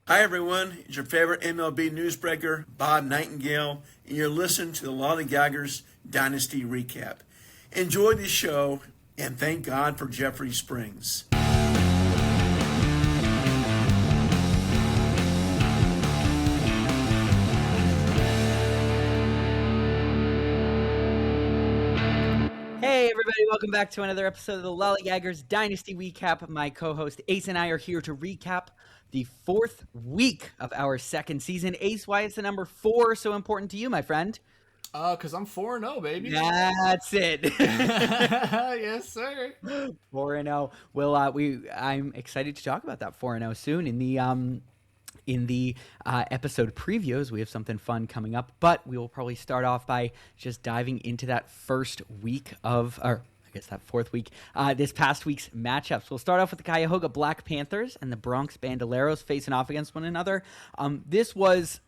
Hi, everyone. It's your favorite MLB newsbreaker, Bob Nightingale, and you're listening to the Lollygaggers Dynasty Recap. Enjoy the show, and thank God for Jeffrey Springs. Hey everybody, welcome back to another episode of the Lollygaggers Dynasty Recap. My co-host Ace and I are here to recap the fourth week of our second season. Ace, why is the number 4 so important to you, my friend? Because I'm 4-0, baby. That's it. Yes, sir. 4-0. Well, I'm excited to talk about that 4-0 soon in the episode previews. We have something fun coming up, but we will probably start off by just diving into that first week of, or I guess that fourth week, this past week's matchups. We'll start off with the Cuyahoga Black Panthers and the Bronx Bandoleros facing off against one another. This was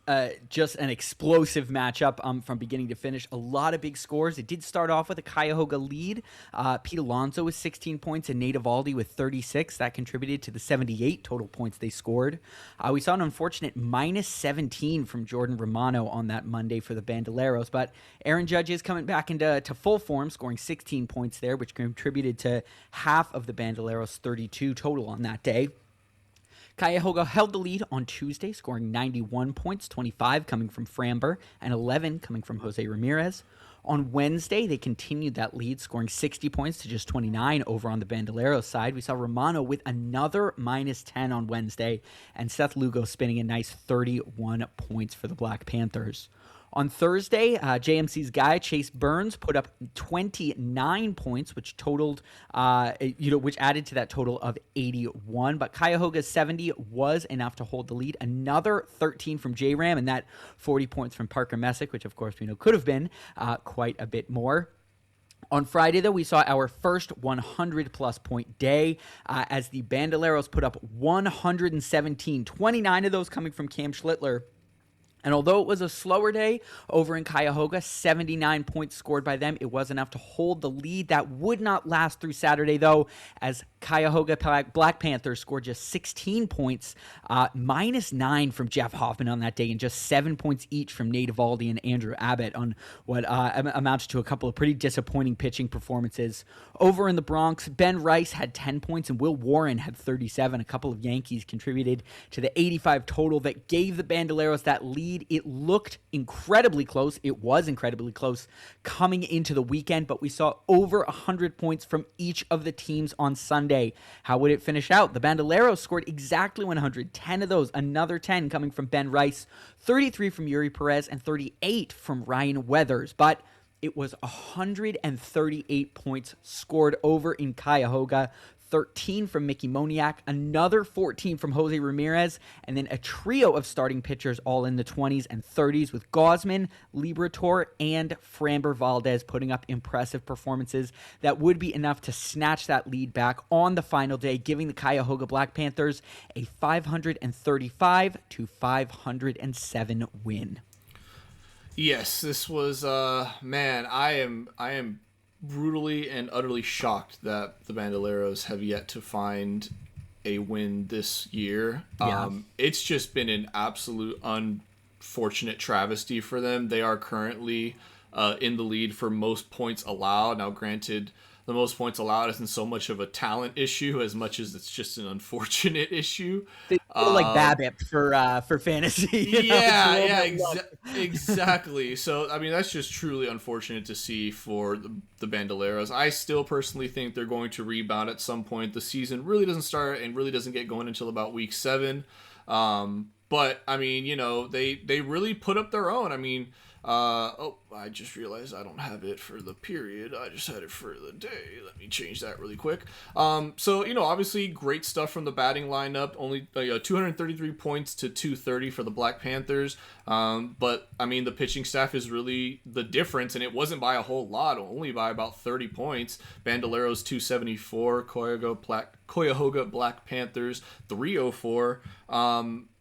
just an explosive matchup from beginning to finish. A lot of big scores. It did start off with a Cuyahoga lead. Pete Alonso with 16 points and Nate Eovaldi with 36. That contributed to the 78 total points they scored. We saw an unfortunate minus 17 from Jordan Romano on that Monday for the Bandoleros, but Aaron Judge is coming back into full form, scoring 16 points there, which contributed to half of the Bandoleros' 32 total on that day. Cuyahoga held the lead on Tuesday, scoring 91 points, 25 coming from Framber and 11 coming from Jose Ramirez. On Wednesday, they continued that lead, scoring 60 points to just 29 over on the Bandoleros side. We saw Romano with another minus 10 on Wednesday, and Seth Lugo spinning a nice 31 points for the Black Panthers. On Thursday, JMC's guy, Chase Burns, put up 29 points, which totaled, which added to that total of 81. But Cuyahoga's 70 was enough to hold the lead. Another 13 from J-Ram, and that 40 points from Parker Messick, which of course we know could have been quite a bit more. On Friday, though, we saw our first 100-plus point day as the Bandoleros put up 117, 29 of those coming from Cam Schlittler. And although it was a slower day over in Cuyahoga, 79 points scored by them, it was enough to hold the lead. That would not last through Saturday, though, as Cuyahoga Black Panthers scored just 16 points, minus 9 from Jeff Hoffman on that day, and just 7 points each from Nate Eovaldi and Andrew Abbott on what amounts to a couple of pretty disappointing pitching performances. Over in the Bronx, Ben Rice had 10 points and Will Warren had 37. A couple of Yankees contributed to the 85 total that gave the Bandoleros that lead. It looked incredibly close. It was incredibly close coming into the weekend, but we saw over 100 points from each of the teams on Sunday. How would it finish out? The Bandoleros scored exactly 100, 10 of those, another 10 coming from Ben Rice, 33 from Yuri Perez, and 38 from Ryan Weathers. But it was 138 points scored over in Cuyahoga, 13 from Mickey Moniak, another 14 from Jose Ramirez, and then a trio of starting pitchers all in the 20s and 30s with Gosman, Liberator, and Framber Valdez putting up impressive performances that would be enough to snatch that lead back on the final day, giving the Cuyahoga Black Panthers a 535 to 507 win. Yes, this was, man, I am brutally and utterly shocked that the Bandoleros have yet to find a win this year. Yeah. It's just been an absolute unfortunate travesty for them. They are currently in the lead for most points allowed. Now, granted, the most points allowed isn't so much of a talent issue as much as it's just an unfortunate issue. Like BABIP for fantasy. Exactly. So, I mean, that's just truly unfortunate to see for the Bandoleros. I still personally think they're going to rebound at some point. The season really doesn't start and really doesn't get going until about week 7. But, I mean, you know, they really put up their own. I mean, I just realized I don't have it for the period. I just had it for the day. Let me change that really quick. So, you know, obviously great stuff from the batting lineup. Only 233 points to 230 for the Black Panthers. But, I mean, the pitching staff is really the difference, and it wasn't by a whole lot, only by about 30 points. Bandoleros 274, Cuyahoga Black Panthers 304.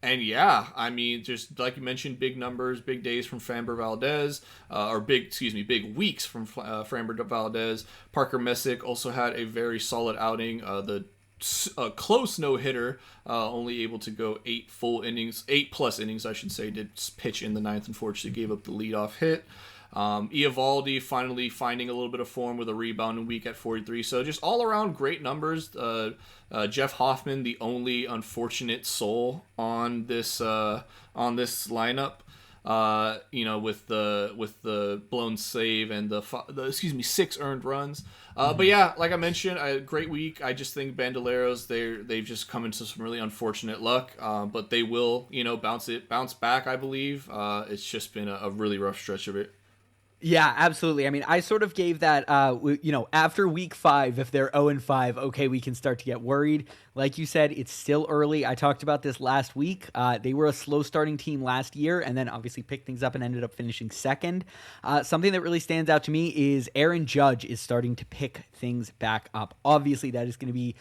And yeah, I mean, just like you mentioned, big numbers, big days from Framber Valdez, big weeks from Framber Valdez. Parker Messick also had a very solid outing. The a close no-hitter, only able to go 8+ innings, I should say, did pitch in the ninth, unfortunately gave up the leadoff hit. Eovaldi finally finding a little bit of form with a rebounding week at 43. So just all around great numbers. Jeff Hoffman, the only unfortunate soul on this lineup. With the blown save and the 6 earned runs. But yeah, like I mentioned, a great week. I just think Bandoleros, they've just come into some really unfortunate luck. But they will, bounce back, I believe. It's just been a really rough stretch of it. Yeah, absolutely. I mean, I sort of gave that, after week 5, if they're 0-5, okay, we can start to get worried. Like you said, it's still early. I talked about this last week. They were a slow starting team last year and then obviously picked things up and ended up finishing second. Something that really stands out to me is Aaron Judge is starting to pick things back up. Obviously, that is going to be,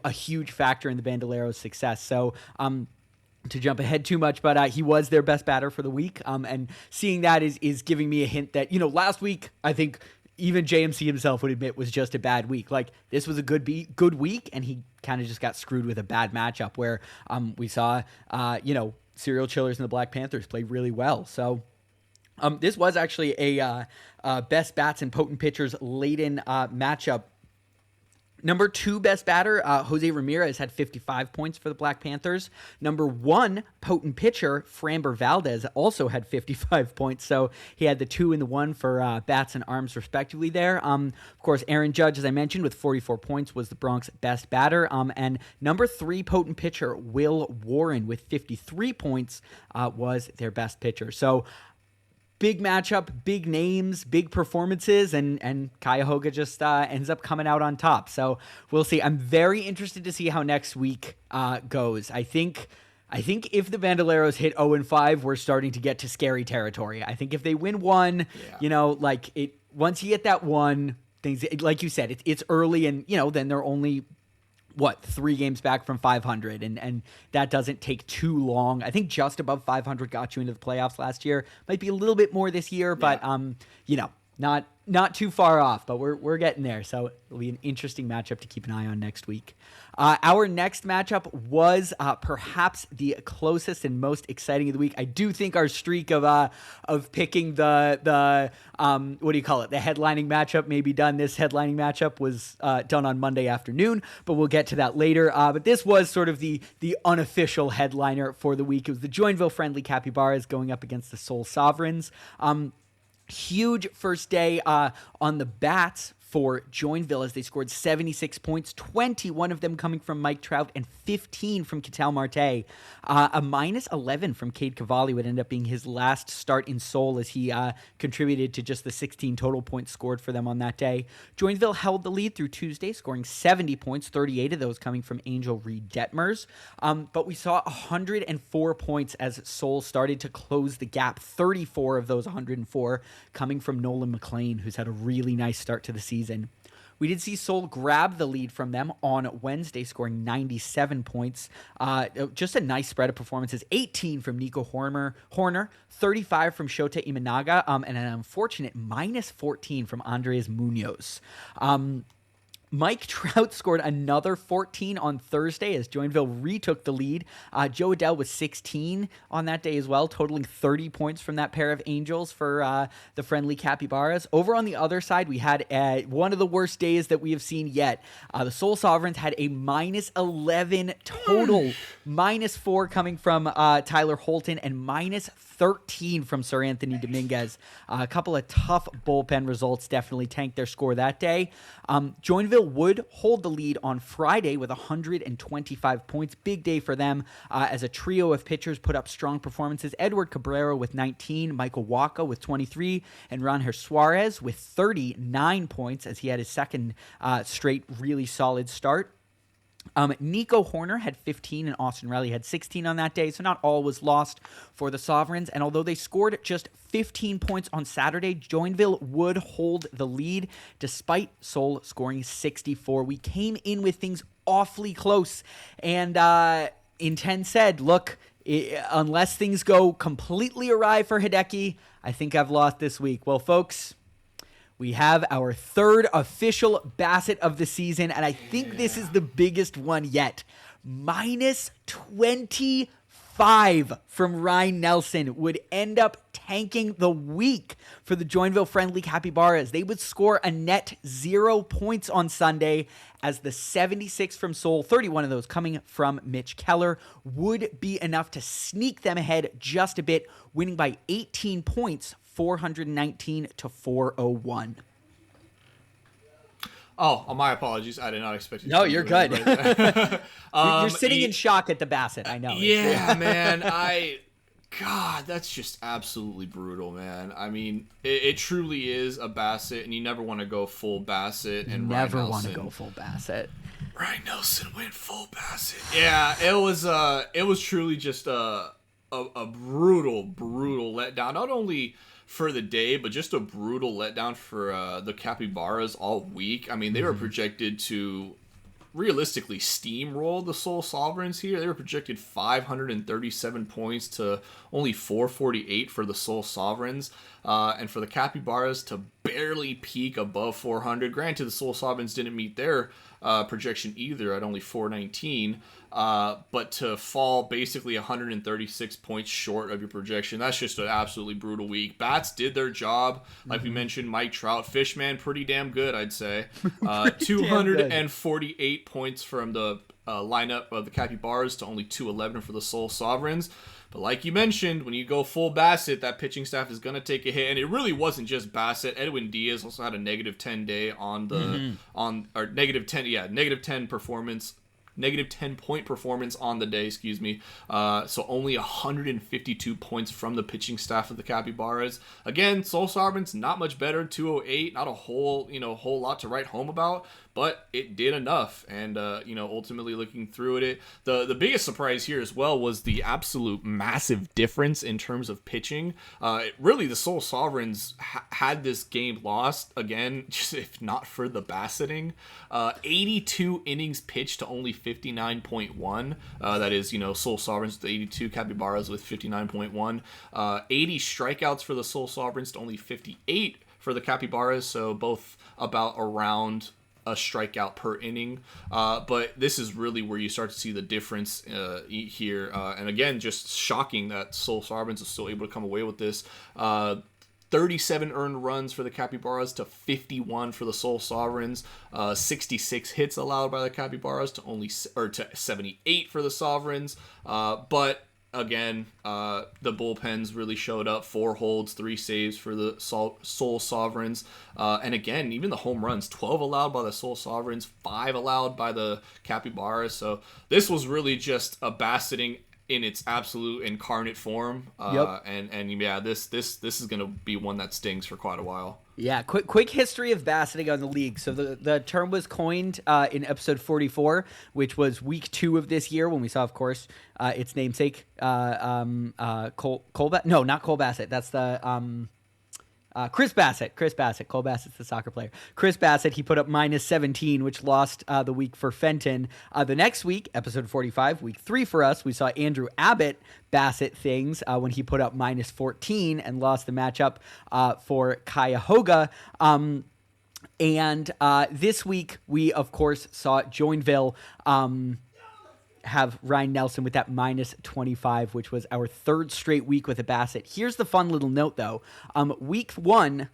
a huge factor in the Bandoleros' success. So, to jump ahead too much, but he was their best batter for the week. And seeing that is giving me a hint that, last week, I think even JMC himself would admit was just a bad week. Like, this was a good week, and he kind of just got screwed with a bad matchup where we saw, serial chillers and the Black Panthers play really well. So this was actually a best bats and potent pitchers laden matchup. Number 2 best batter, Jose Ramirez, had 55 points for the Black Panthers. Number 1 potent pitcher, Framber Valdez, also had 55 points. So he had the 2 and the 1 for bats and arms, respectively there. Of course, Aaron Judge, as I mentioned, with 44 points, was the Bronx best batter. And number 3 potent pitcher, Will Warren, with 53 points, was their best pitcher. So big matchup, big names, big performances, and Cuyahoga just ends up coming out on top. So we'll see. I'm very interested to see how next week goes. I think if the Bandoleros hit 0-5, we're starting to get to scary territory. I think if they win one, once you get that one, things like you said, it's early, and then they're only 3 games back from 500, and that doesn't take too long. I think just above 500 got you into the playoffs last year. Might be a little bit more this year, but not too far off, but we're getting there. So it'll be an interesting matchup to keep an eye on next week. Our next matchup was perhaps the closest and most exciting of the week. I do think our streak of picking the the headlining matchup may be done. This headlining matchup was done on Monday afternoon, but we'll get to that later. But this was sort of the unofficial headliner for the week. It was the Joinville friendly Capybaras going up against the Seoul Sovereigns. Huge first day on the bats for Joinville as they scored 76 points, 21 of them coming from Mike Trout and 15 from Ketel Marte. A minus 11 from Cade Cavalli would end up being his last start in Seoul as he contributed to just the 16 total points scored for them on that day. Joinville held the lead through Tuesday, scoring 70 points, 38 of those coming from Angel Reed Detmers. But we saw 104 points as Seoul started to close the gap, 34 of those 104 coming from Nolan McLean, who's had a really nice start to the season. We did see Seoul grab the lead from them on Wednesday, scoring 97 points. Just a nice spread of performances. 18 from Nico Horner, 35 from Shota Imanaga, and an unfortunate minus 14 from Andres Munoz. Mike Trout scored another 14 on Thursday as Joinville retook the lead. Joe Adell was 16 on that day as well, totaling 30 points from that pair of Angels for the friendly Capybaras. Over on the other side, we had one of the worst days that we have seen yet. The Seoul Sovereigns had a minus 11 total, minus 4 coming from Tyler Holton, and minus 13 from Sir Anthony Dominguez. A couple of tough bullpen results definitely tanked their score that day. Joinville would hold the lead on Friday with 125 points. Big day for them as a trio of pitchers put up strong performances. Edward Cabrera with 19, Michael Waka with 23, and Ranher Suarez with 39 points as he had his second straight really solid start. Nico Horner had 15 and Austin Riley had 16 on that day, so not all was lost for the Sovereigns. And although they scored just 15 points on Saturday, Joinville would hold the lead despite Seoul scoring 64. We came in with things awfully close, and Inten said, look, unless things go completely awry for Hideki, I think I've lost this week. Well, folks, we have our third official Bassitt of the season, and I think this is the biggest one yet. Minus 25 from Ryan Nelson would end up tanking the week for the Joinville-friendly Capybaras. They would score a net 0 points on Sunday, as the 76 from Seoul, 31 of those coming from Mitch Keller, would be enough to sneak them ahead just a bit, winning by 18 points, 419 to 401. Oh, my apologies. I did not expect you to. No, you're good. Right. You're sitting in shock at the Bassitt. I know. Yeah, man. God, that's just absolutely brutal, man. I mean, it truly is a Bassitt, and you never want to go full Bassitt. And never want to go full Bassitt. Ryan Nelson went full Bassitt. Yeah, it was truly just a brutal letdown. Not only for the day, but just a brutal letdown for the Capybaras all week. I mean, they were projected to realistically steamroll the Seoul Sovereigns here. They were projected 537 points to only 448 for the Seoul Sovereigns, and for the Capybaras to barely peak above 400. Granted, the Seoul Sovereigns didn't meet their projection either at only 419, but to fall basically 136 points short of your projection, that's just an absolutely brutal week. Bats did their job. Like we mentioned, Mike Trout, Fishman, pretty damn good, I'd say. 248 points from the lineup of the Capybaras to only 211 for the Seoul Sovereigns. But like you mentioned, when you go full Bassitt, that pitching staff is going to take a hit. And it really wasn't just Bassitt. Edwin Diaz also had a negative 10 day on the negative 10 performance. Negative 10-point performance on the day, excuse me. So only 152 points from the pitching staff of the Capybaras. Again, Seoul Sovereigns not much better, 208, not a whole lot to write home about, but it did enough. And ultimately looking through it, the biggest surprise here as well was the absolute massive difference in terms of pitching. Really, the Seoul Sovereigns had this game lost again, just if not for the Bassitting. 82 innings pitched to only 59.1. That is, Seoul Sovereigns with 82, Capybaras with 59.1. 80 strikeouts for the Seoul Sovereigns to only 58 for the Capybaras, so both about around a strikeout per inning. But this is really where you start to see the difference here. And again, just shocking that Seoul Sovereigns is still able to come away with this. 37 earned runs for the Capybaras to 51 for the Seoul Sovereigns. 66 hits allowed by the Capybaras to 78 for the Sovereigns. But again, the bullpens really showed up. 4 holds, 3 saves for the Seoul Sovereigns. And again, even the home runs, 12 allowed by the Seoul Sovereigns, 5 allowed by the Capybaras. So this was really just a Bassitting in its absolute incarnate form. And yeah, this is going to be one that stings for quite a while. Yeah, quick history of Bassitting on the league. So the term was coined in episode 44, which was week 2 of this year, when we saw, of course, its namesake, Cole no, not Cole Bassitt. That's the Chris Bassitt. Cole Bassitt's the soccer player. Chris Bassitt, he put up minus 17, which lost the week for Fenton. The next week, episode 45, week 3 for us, we saw Andrew Abbott Bassitt things when he put up minus 14 and lost the matchup for Cuyahoga. And this week, we, of course, saw Joinville have Ryan Nelson with that minus 25, which was our 3rd straight week with a Bassitt. Here's the fun little note, though. Week 2,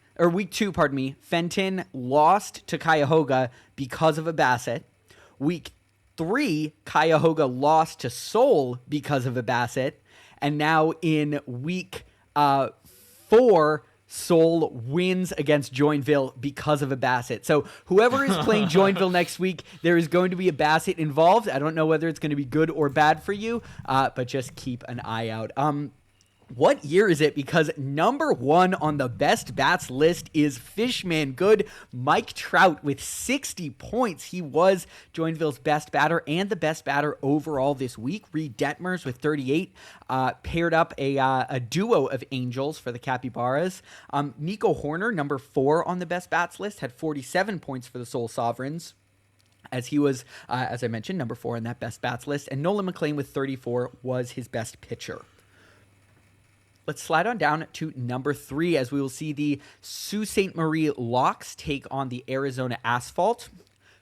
Fenton lost to Cuyahoga because of a Bassitt. Week 3, Cuyahoga lost to Seoul because of a Bassitt. And now in week 4, Seoul wins against Joinville because of a Bassitt. So whoever is playing Joinville next week, there is going to be a Bassitt involved. I don't know whether it's going to be good or bad for you, but just keep an eye out. What year is it? Because number 1 on the best bats list is Fishman Good, Mike Trout with 60 points. He was Joinville's best batter and the best batter overall this week. Reed Detmers with 38 paired up a duo of Angels for the Capybaras. Nico Horner, number 4 on the best bats list, had 47 points for the Seoul Sovereigns, as he was, as I mentioned, number 4 on that best bats list. And Nolan McLean with 34 was his best pitcher. let's slide on down to number 3 as we will see the Sault Ste. Marie Locks take on the Arizona Asphalt.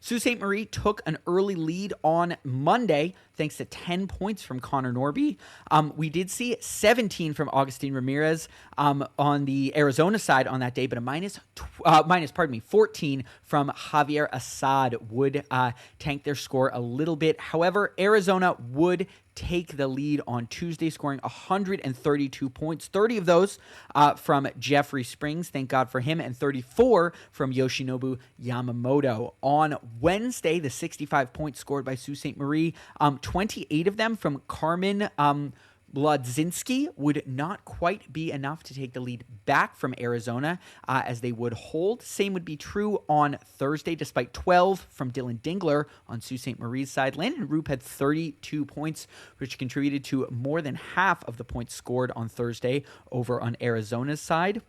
Sault Ste. Marie took an early lead on Monday thanks to 10 points from Connor Norby. We did see 17 from Augustine Ramirez on the Arizona side on that day, but a 14 from Javier Assad would tank their score a little bit. However, Arizona would take the lead on Tuesday, scoring 132 points, 30 of those from Jeffrey Springs, thank God for him, and 34 from Yoshinobu Yamamoto. On Wednesday, the 65 points scored by Sault Ste. Marie, 28 of them from Carmen Blodzinski would not quite be enough to take the lead back from Arizona as they would hold. Same would be true on Thursday, despite 12 from Dylan Dingler on Sault Ste. Marie's side. Landon Roop had 32 points, which contributed to more than half of the points scored on Thursday over on Arizona's side.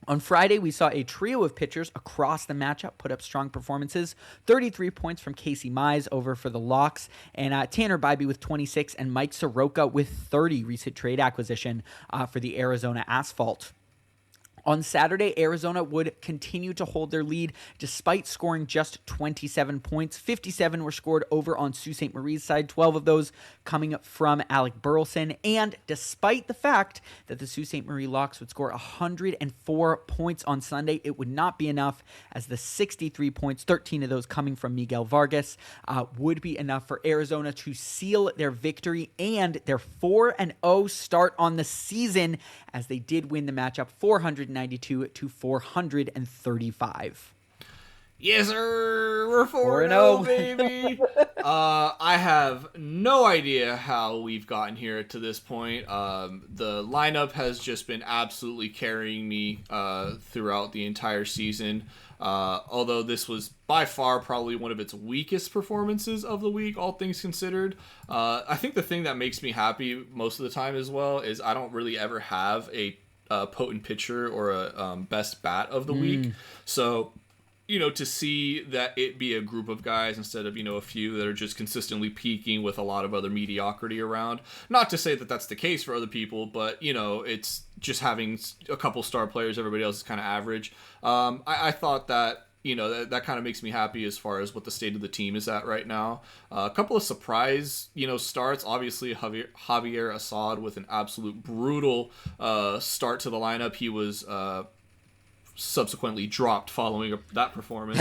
On Friday, we saw a trio of pitchers across the matchup put up strong performances. 33 points from Casey Mize over for the Locks, and Tanner Bybee with 26, and Mike Soroka with 30, recent trade acquisition for the Arizona Asphalt. On Saturday, Arizona would continue to hold their lead despite scoring just 27 points. 57 were scored over on Sault Ste. Marie's side, 12 of those coming from Alec Burleson. And despite the fact that the Sault Ste. Marie Locks would score 104 points on Sunday, it would not be enough, as the 63 points, 13 of those coming from Miguel Vargas, would be enough for Arizona to seal their victory and their 4-0 start on the season, as they did win the matchup 492 to 435. Yes, sir. We're 4-0, baby. I have no idea how we've gotten here to this point. The lineup has just been absolutely carrying me throughout the entire season. Although this was by far probably one of its weakest performances of the week, all things considered. I think the thing that makes me happy most of the time as well is I don't really ever have a potent pitcher or a best bat of the week. So, to see that it be a group of guys instead of, a few that are just consistently peaking with a lot of other mediocrity around. Not to say that that's the case for other people, but, it's just having a couple star players, everybody else is kind of average. I thought that, that kind of makes me happy as far as what the state of the team is at right now. A couple of surprise, starts. Obviously, Javier Assad with an absolute brutal start to the lineup. He was subsequently dropped following that performance.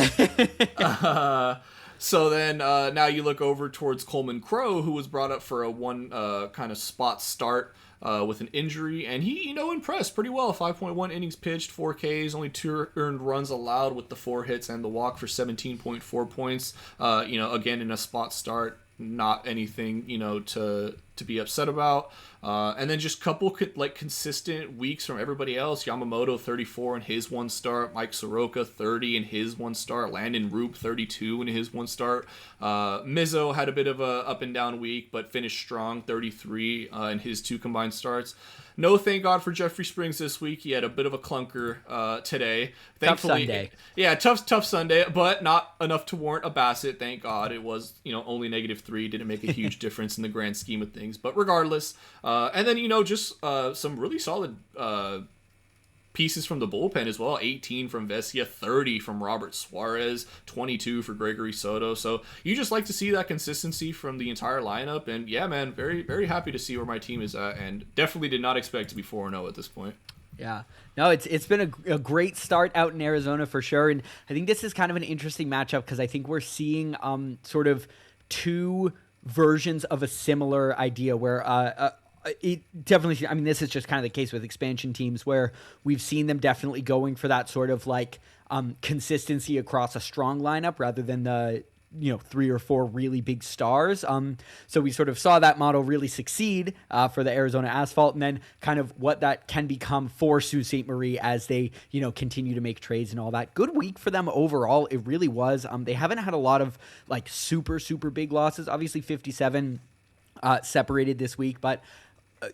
So then now you look over towards Coleman Crow, who was brought up for a one kind of spot start with an injury, and he, impressed pretty well. 5.1 innings pitched, 4 Ks, only 2 earned runs allowed with the 4 hits and the walk for 17.4 points. Again, in a spot start, not anything, to be upset about. And then just couple consistent weeks from everybody else. Yamamoto 34 in his one start, Mike Soroka 30 in his one start, Landon Roop 32 in his one start. Mizzo had a bit of a up and down week, but finished strong, 33 in his 2 combined starts. No, thank God for Jeffrey Springs this week. He had a bit of a clunker today. Thankfully, tough Sunday. Yeah, tough Sunday, but not enough to warrant a Bassitt. Thank God. It was, only -3. Didn't make a huge difference in the grand scheme of things. But regardless, and then, just some really solid pieces from the bullpen as well. 18 from Vesia, 30 from Robert Suarez, 22 for Gregory Soto. So you just like to see that consistency from the entire lineup. And yeah, man, very, very happy to see where my team is at, and definitely did not expect to be 4-0 at this point. Yeah, no, it's been a great start out in Arizona for sure. And I think this is kind of an interesting matchup because I think we're seeing sort of 2 versions of a similar idea where it definitely, this is just kind of the case with expansion teams where we've seen them definitely going for that sort of consistency across a strong lineup rather than the 3 or 4 really big stars. So we sort of saw that model really succeed for the Arizona Asphalt, and then kind of what that can become for Sault Ste. Marie as they, continue to make trades and all that. Good week for them overall. It really was. They haven't had a lot of super, super big losses. Obviously 57 separated this week, but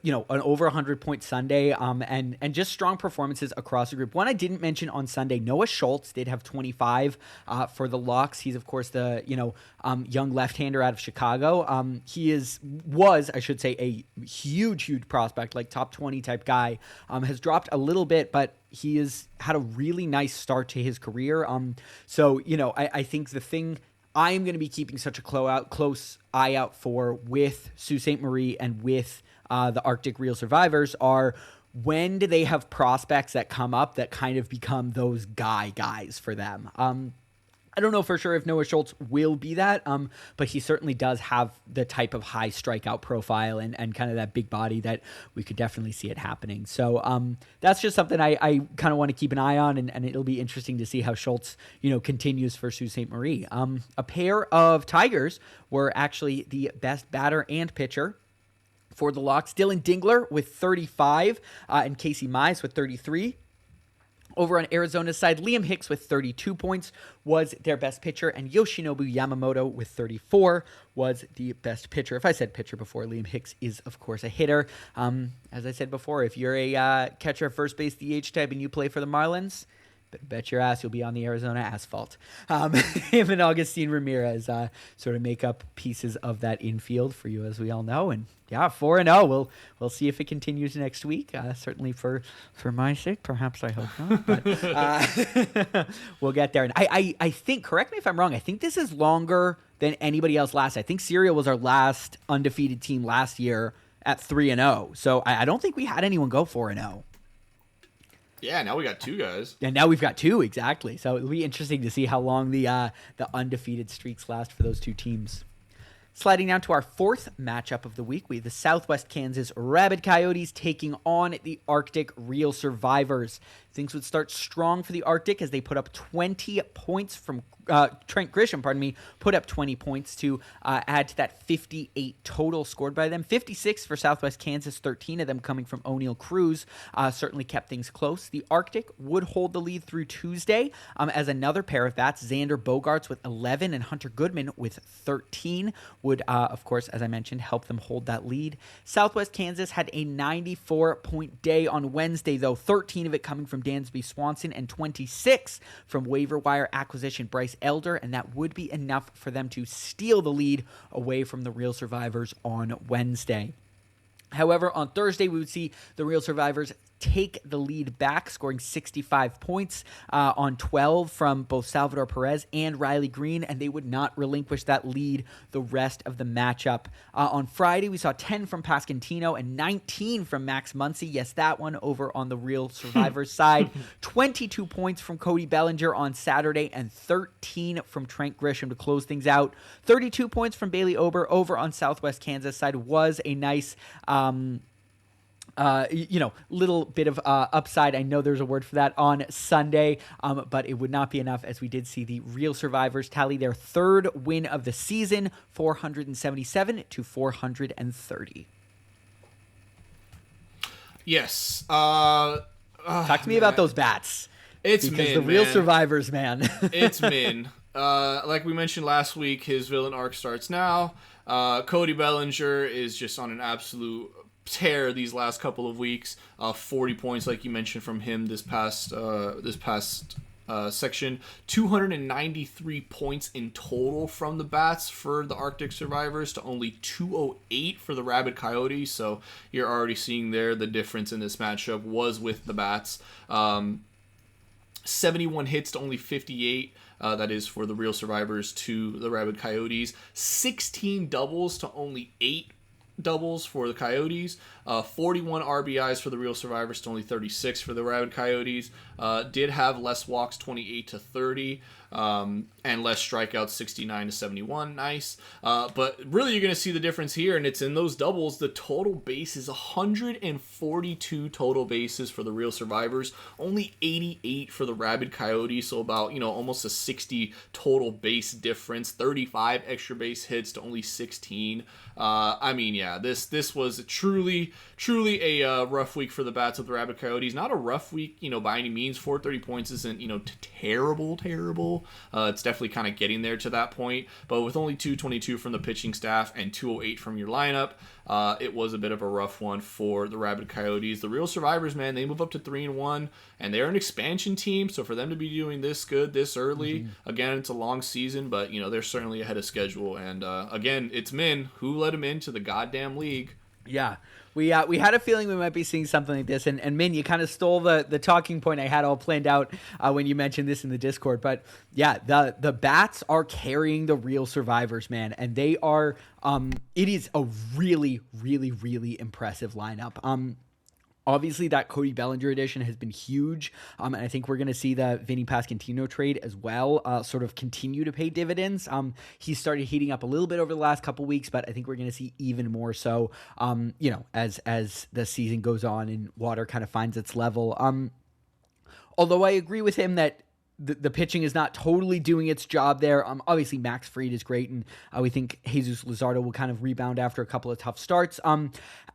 an over 100-point Sunday, and just strong performances across the group. One I didn't mention on Sunday, Noah Schultz did have 25 for the Locks. He's of course the young left-hander out of Chicago. He was I should say a huge prospect, like top 20 type guy. Has dropped a little bit, but he has had a really nice start to his career. So I think the thing I am going to be keeping such a close eye out for with Sault Ste. Marie and with the Arctic Real Survivors are, when do they have prospects that come up that kind of become those guys for them? I don't know for sure if Noah Schultz will be that, but he certainly does have the type of high strikeout profile and kind of that big body that we could definitely see it happening. So that's just something I kind of want to keep an eye on, and it'll be interesting to see how Schultz, continues for Sault Ste. Marie. A pair of Tigers were actually the best batter and pitcher for the Locks. Dylan Dingler with 35 and Casey Mize with 33. Over on Arizona's side, Liam Hicks with 32 points was their best pitcher, and Yoshinobu Yamamoto with 34 was the best pitcher. If I said pitcher before, Liam Hicks is, of course, a hitter. As I said before, if you're a catcher, first base, DH type, and you play for the Marlins, bet your ass you'll be on the Arizona asphalt. Him and Augustine Ramirez sort of make up pieces of that infield for you, as we all know. And yeah, 4-0. We'll see if it continues next week. Certainly for my sake, perhaps I hope not. But we'll get there. And I think, correct me if I'm wrong, I think this is longer than anybody else last. I think Serial was our last undefeated team last year at 3-0. So I don't think we had anyone go 4-0. Yeah, now we got two guys. And now we've got two, exactly. So it'll be interesting to see how long the undefeated streaks last for those two teams. Sliding down to our fourth matchup of the week, we have the Southwest Kansas Rabid Coyotes taking on the Arctic Real Survivors. Things would start strong for the Arctic as they put up 20 points from Trent Grisham, put up 20 points to add to that 58 total scored by them. 56 for Southwest Kansas, 13 of them coming from O'Neill Cruz. Certainly kept things close. The Arctic would hold the lead through Tuesday as another pair of bats, Xander Bogaerts with 11 and Hunter Goodman with 13, would, of course, as I mentioned, help them hold that lead. Southwest Kansas had a 94-point day on Wednesday, though, 13 of it coming from Dansby Swanson and 26 from waiver wire acquisition Bryce Elder, and that would be enough for them to steal the lead away from the Real Survivors on Wednesday. However, on Thursday, we would see the Real Survivors take the lead back, scoring 65 points on 12 from both Salvador Perez and Riley Green, and they would not relinquish that lead the rest of the matchup. On Friday, we saw 10 from Pasquantino and 19 from Max Muncy. Yes, that one over on the Real Survivors side. 22 points from Cody Bellinger on Saturday and 13 from Trent Grisham to close things out. 32 points from Bailey Ober over on Southwest Kansas side was a nice little bit of upside. I know there's a word for that on Sunday, but it would not be enough, as we did see the Real Survivors tally their third win of the season, 477 to 430. Yes. Talk to me about those bats. It's because Min, the Real man. Survivors, man. It's Min. Like we mentioned last week, his villain arc starts now. Cody Bellinger is just on an absolute tear these last couple of weeks. 40 points, like you mentioned, from him this past section. 293 points in total from the bats for the Arctic Survivors to only 208 for the Rabid Coyotes. So you're already seeing there the difference in this matchup was with the bats. 71 hits to only 58. That is for the Real Survivors to the Rabid Coyotes. 16 doubles to only 8 doubles for the Coyotes. 41 RBIs for the Real Survivors to only 36 for the Rabid Coyotes. Did have less walks, 28 to 30. And less strikeouts, 69 to 71. Nice. But really, you're going to see the difference here, and it's in those doubles. The total base is 142 total bases for the Real Survivors, only 88 for the Rabid Coyotes, so about, almost a 60 total base difference, 35 extra base hits to only 16. This was truly a rough week for the bats of the Rabid Coyotes. Not a rough week, by any means. 430 points isn't, terrible. schedule. It's definitely kind of getting there to that point. But with only 222 from the pitching staff and 208 from your lineup, it was a bit of a rough one for the Rabid Coyotes. The real survivors, man, they move up to 3-1, and they're an expansion team. So for them to be doing this good this early, again, it's a long season, but they're certainly ahead of schedule. And again, it's Min who led them into the goddamn league. Yeah. We had a feeling we might be seeing something like this, and Min, you kind of stole the talking point I had all planned out when you mentioned this in the Discord. But yeah, the Bats are carrying the real survivors, man, and they are. It is a really, really, really impressive lineup. Obviously, that Cody Bellinger edition has been huge, and I think we're going to see the Vinny Pasquantino trade as well sort of continue to pay dividends. He started heating up a little bit over the last couple weeks, but I think we're going to see even more so, as the season goes on and water kind of finds its level. Although I agree with him that the pitching is not totally doing its job there. Obviously, Max Fried is great, and we think Jesus Luzardo will kind of rebound after a couple of tough starts.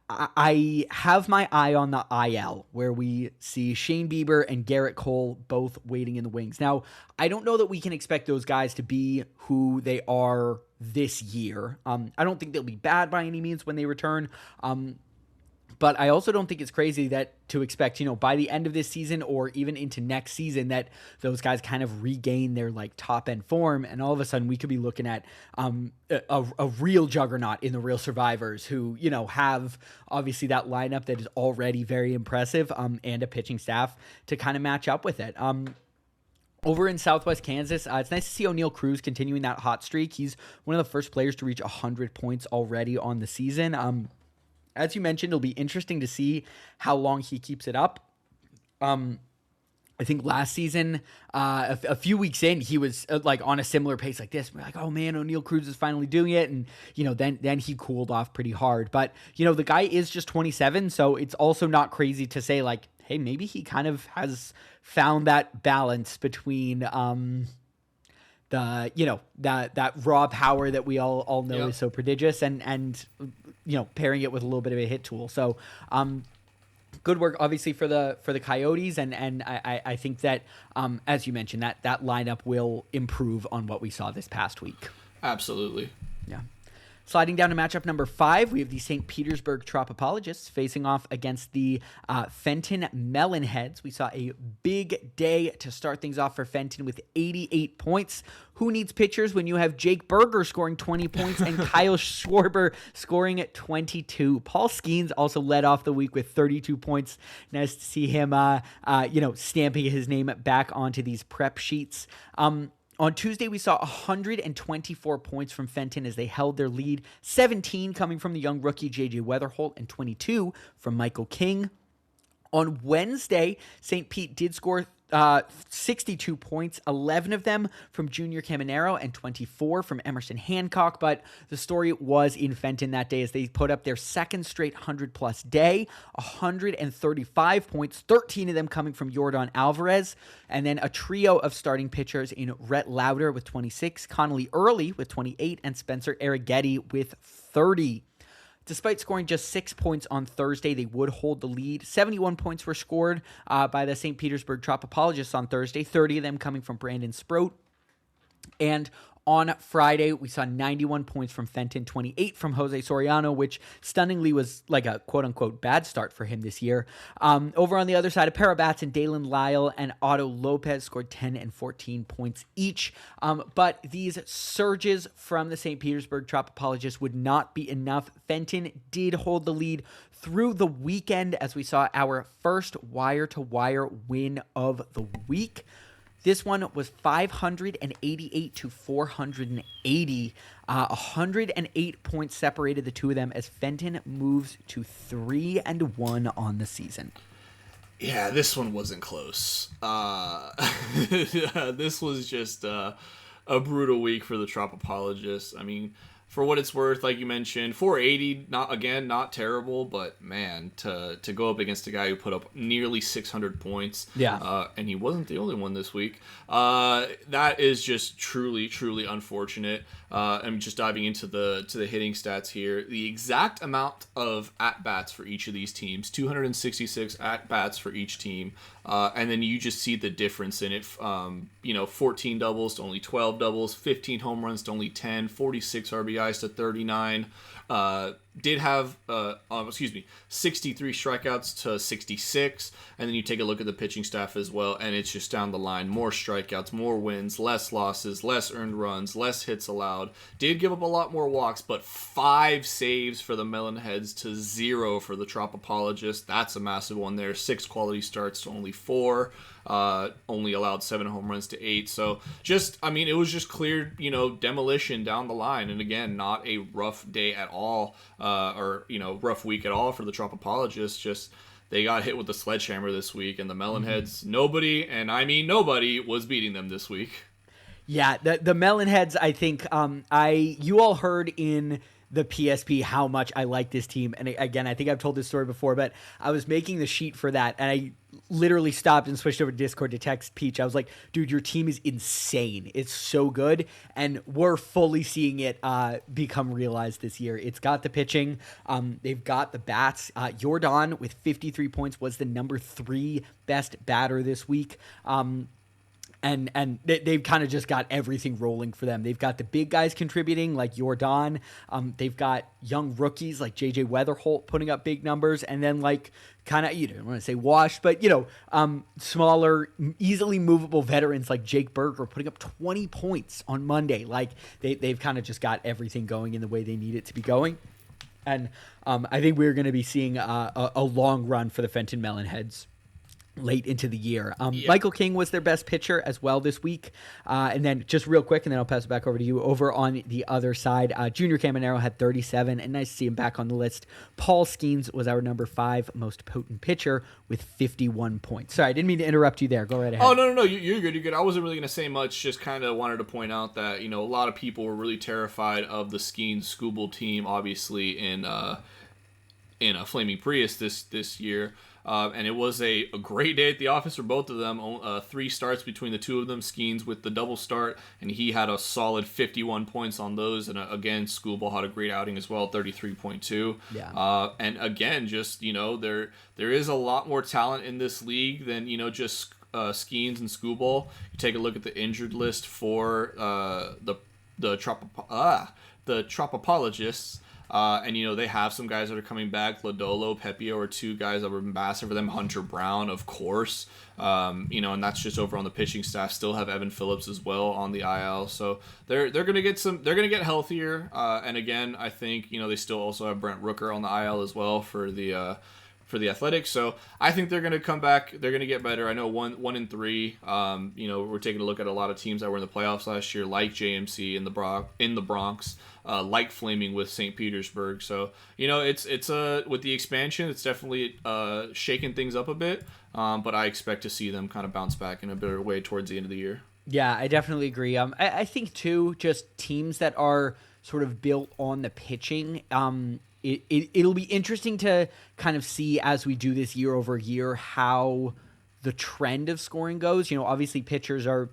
I have my eye on the IL, where we see Shane Bieber and Garrett Cole both waiting in the wings. Now, I don't know that we can expect those guys to be who they are this year. I don't think they'll be bad by any means when they return. But I also don't think it's crazy to expect, by the end of this season or even into next season that those guys kind of regain their top end form. And all of a sudden we could be looking at a real juggernaut in the real survivors who, have obviously that lineup that is already very impressive and a pitching staff to kind of match up with it. Over in Southwest Kansas, it's nice to see O'Neal Cruz continuing that hot streak. He's one of the first players to reach 100 points already on the season. As you mentioned, it'll be interesting to see how long he keeps it up. I think last season, a few weeks in, he was on a similar pace like this. We're like, oh man, O'Neal Cruz is finally doing it. And, then he cooled off pretty hard. But, the guy is just 27. So it's also not crazy to say hey, maybe he kind of has found that balance between, that raw power that we all know is so prodigious and pairing it with a little bit of a hit tool. So good work obviously for the Coyotes and I think that as you mentioned that lineup will improve on what we saw this past week. Absolutely. Yeah. Sliding down to matchup number 5, we have the St. Petersburg Tropopologists facing off against the Fenton Melonheads. We saw a big day to start things off for Fenton with 88 points. Who needs pitchers when you have Jake Berger scoring 20 points and Kyle Schwarber scoring at 22? Paul Skeens also led off the week with 32 points. Nice to see him, stamping his name back onto these prep sheets. On Tuesday, we saw 124 points from Fenton as they held their lead, 17 coming from the young rookie J.J. Weatherholt and 22 from Michael King. On Wednesday, St. Pete did score 62 points, 11 of them from Junior Caminero and 24 from Emerson Hancock, but the story was in Fenton that day as they put up their second straight 100-plus day, 135 points, 13 of them coming from Yordan Alvarez, and then a trio of starting pitchers in Rhett Lauder with 26, Connolly Early with 28, and Spencer Arrighetti with 30. Despite scoring just 6 points on Thursday, they would hold the lead. 71 points were scored by the St. Petersburg Tropopologists on Thursday, 30 of them coming from Brandon Sproat. And on Friday, we saw 91 points from Fenton, 28 from Jose Soriano, which stunningly was like a quote-unquote bad start for him this year. Over on the other side, a pair of bats and Dalen Lyle and Otto Lopez scored 10 and 14 points each. But these surges from the St. Petersburg Tropopologists would not be enough. Fenton did hold the lead through the weekend as we saw our first wire-to-wire win of the week. This one was 588 to 480. 108 points separated the two of them as Fenton moves to 3-1 on the season. Yeah, this one wasn't close. This was just a brutal week for the Tropopologists. I mean, for what it's worth, like you mentioned, 480, not terrible, but man, to go up against a guy who put up nearly 600 points, and he wasn't the only one this week, that is just truly, truly unfortunate. I'm just diving into the hitting stats here. The exact amount of at-bats for each of these teams, 266 at-bats for each team, and then you just see the difference in it. 14 doubles to only 12 doubles, 15 home runs to only 10, 46 RBIs to 39. Did have 63 strikeouts to 66, and then you take a look at the pitching staff as well, and it's just down the line: more strikeouts, more wins, less losses, less earned runs, less hits allowed. Did give up a lot more walks, but 5 saves for the Melonheads to 0 for the Tropopologists. That's a massive one there. 6 quality starts to only 4. Only allowed 7 home runs to 8. So it was just clear, demolition down the line. And again, not a rough day at all, rough week at all for the Tropopologists. Just they got hit with the sledgehammer this week, and the Melonheads, nobody, and I mean nobody, was beating them this week. Yeah, the Melonheads, I think, you all heard in the PSP how much I like this team. And again, I think I've told this story before, but I was making the sheet for that, and I literally stopped and switched over to Discord to text Peach. I was like, dude, your team is insane. It's so good. And we're fully seeing it become realized this year. It's got the pitching. They've got the bats. Jordan with 53 points was the number 3 best batter this week. And they've kind of just got everything rolling for them. They've got the big guys contributing like Jordan. They've got young rookies like JJ Weatherholt putting up big numbers. And then kind of, you don't want to say washed, but, smaller, easily movable veterans like Jake Berger putting up 20 points on Monday. They've kind of just got everything going in the way they need it to be going. And I think we're going to be seeing a long run for the Fenton Melonheads late into the year. Michael King was their best pitcher as well this week. And then just real quick, and then I'll pass it back over to you. Over on the other side, Junior Caminero had 37, and nice to see him back on the list. Paul Skeens was our number 5 most potent pitcher with 51 points. Sorry, I didn't mean to interrupt you there. Go right ahead. Oh, no. You're good. You're good. I wasn't really going to say much. Just kind of wanted to point out that, a lot of people were really terrified of the Skeens Scooble team, obviously, in a Flaming Prius this year. And it was a great day at the office for both of them. 3 starts between the two of them. Skeens with the double start, and he had a solid 51 points on those. And again, Scooble had a great outing as well, 33.2. Yeah. And again, just there is a lot more talent in this league than just Skeens and Scooble. You take a look at the injured list for the Tropopologists. And they have some guys that are coming back. Lodolo, Pepio are 2 guys that were massive for them. Hunter Brown, of course. And that's just over on the pitching staff. Still have Evan Phillips as well on the IL. So they're gonna get get healthier. And again, I think they still also have Brent Rooker on the IL as well for the Athletics. So I think they're going to come back. They're going to get better. I know 1-3. We're taking a look at a lot of teams that were in the playoffs last year, like JMC in the Bronx, like Flaming with St. Petersburg. So it's with the expansion, it's definitely shaking things up a bit. But I expect to see them kind of bounce back in a better way towards the end of the year. Yeah, I definitely agree. I think too, just teams that are sort of built on the pitching. It'll be interesting to kind of see as we do this year over year how the trend of scoring goes. Obviously pitchers are,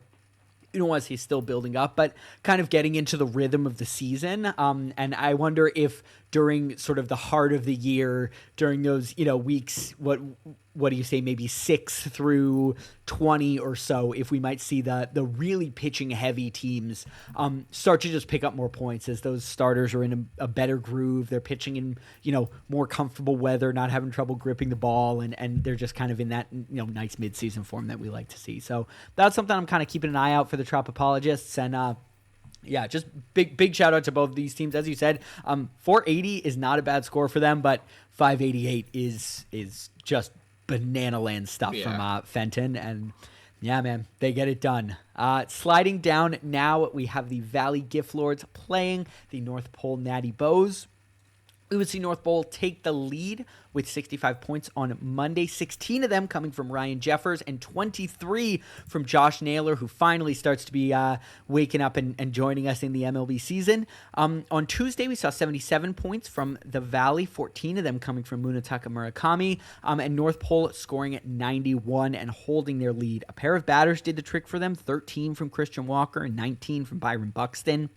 you don't want to say still building up, but kind of getting into the rhythm of the season. And I wonder if during sort of the heart of the year, during those, weeks, what do you say, maybe 6 through 20 or so, if we might see the really pitching heavy teams start to just pick up more points as those starters are in a better groove. They're pitching in, more comfortable weather, not having trouble gripping the ball, and they're just kind of in that, nice midseason form that we like to see. So that's something I'm kind of keeping an eye out for the Tropopologists. And yeah, just big shout out to both of these teams. As you said, 480 is not a bad score for them, but 588 is just banana land stuff from Fenton. And yeah, man, they get it done. Sliding down now, we have the Valley Gift Lords playing the North Pole Natty Bows. We would see North Pole take the lead with 65 points on Monday, 16 of them coming from Ryan Jeffers and 23 from Josh Naylor, who finally starts to be waking up and joining us in the MLB season. On Tuesday, we saw 77 points from the Valley, 14 of them coming from Munetaka Murakami, and North Pole scoring at 91 and holding their lead. A pair of batters did the trick for them, 13 from Christian Walker and 19 from Byron Buxton.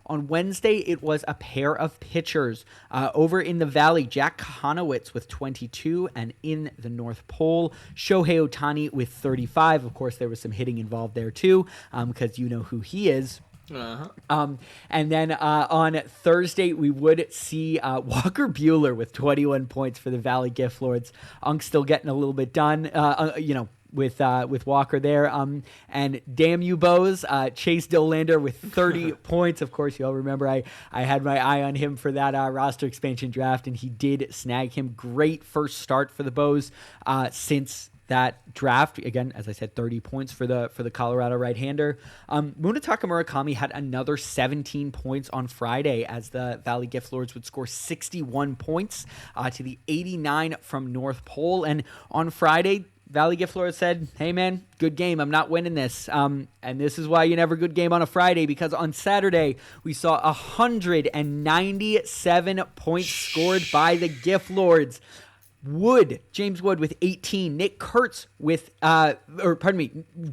On Wednesday, it was a pair of pitchers. Over in the Valley, Jack Kahanowitz with 22, and in the North Pole, Shohei Ohtani with 35. Of course, there was some hitting involved there too, because you know who he is. And then on Thursday, we would see Walker Buehler with 21 points for the Valley Gift Lords. Unk's still getting a little bit done, with Walker there. And damn you, Bows, Chase Dollander with 30 points. Of course, you all remember I had my eye on him for that roster expansion draft, and he did snag him. Great first start for the Bows since that draft. Again, as I said, 30 points for the Colorado right-hander. Munetaka Murakami had another 17 points on Friday as the Valley Gift Lords would score 61 points to the 89 from North Pole. And on Friday, Valley Gift Lords said, hey man, good game. I'm not winning this. And this is why you never good game on a Friday, because on Saturday we saw 197 points scored by the Gift Lords. James Wood with 18,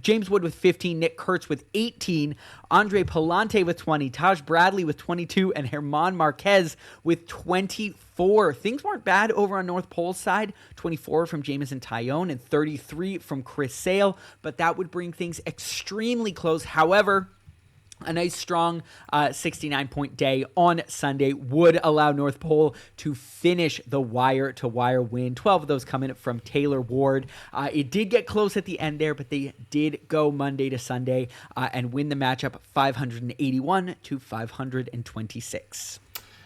James Wood with 15, Nick Kurtz with 18, Andre Palante with 20, Taj Bradley with 22, and Herman Marquez with 24. Things weren't bad over on North Pole's side. 24 from Jamison Tyone and 33 from Chris Sale, but that would bring things extremely close. However, a nice strong 69-point day on Sunday would allow North Pole to finish the wire-to-wire win. 12 of those coming from Taylor Ward. It did get close at the end there, but they did go Monday to Sunday and win the matchup 581 to 526.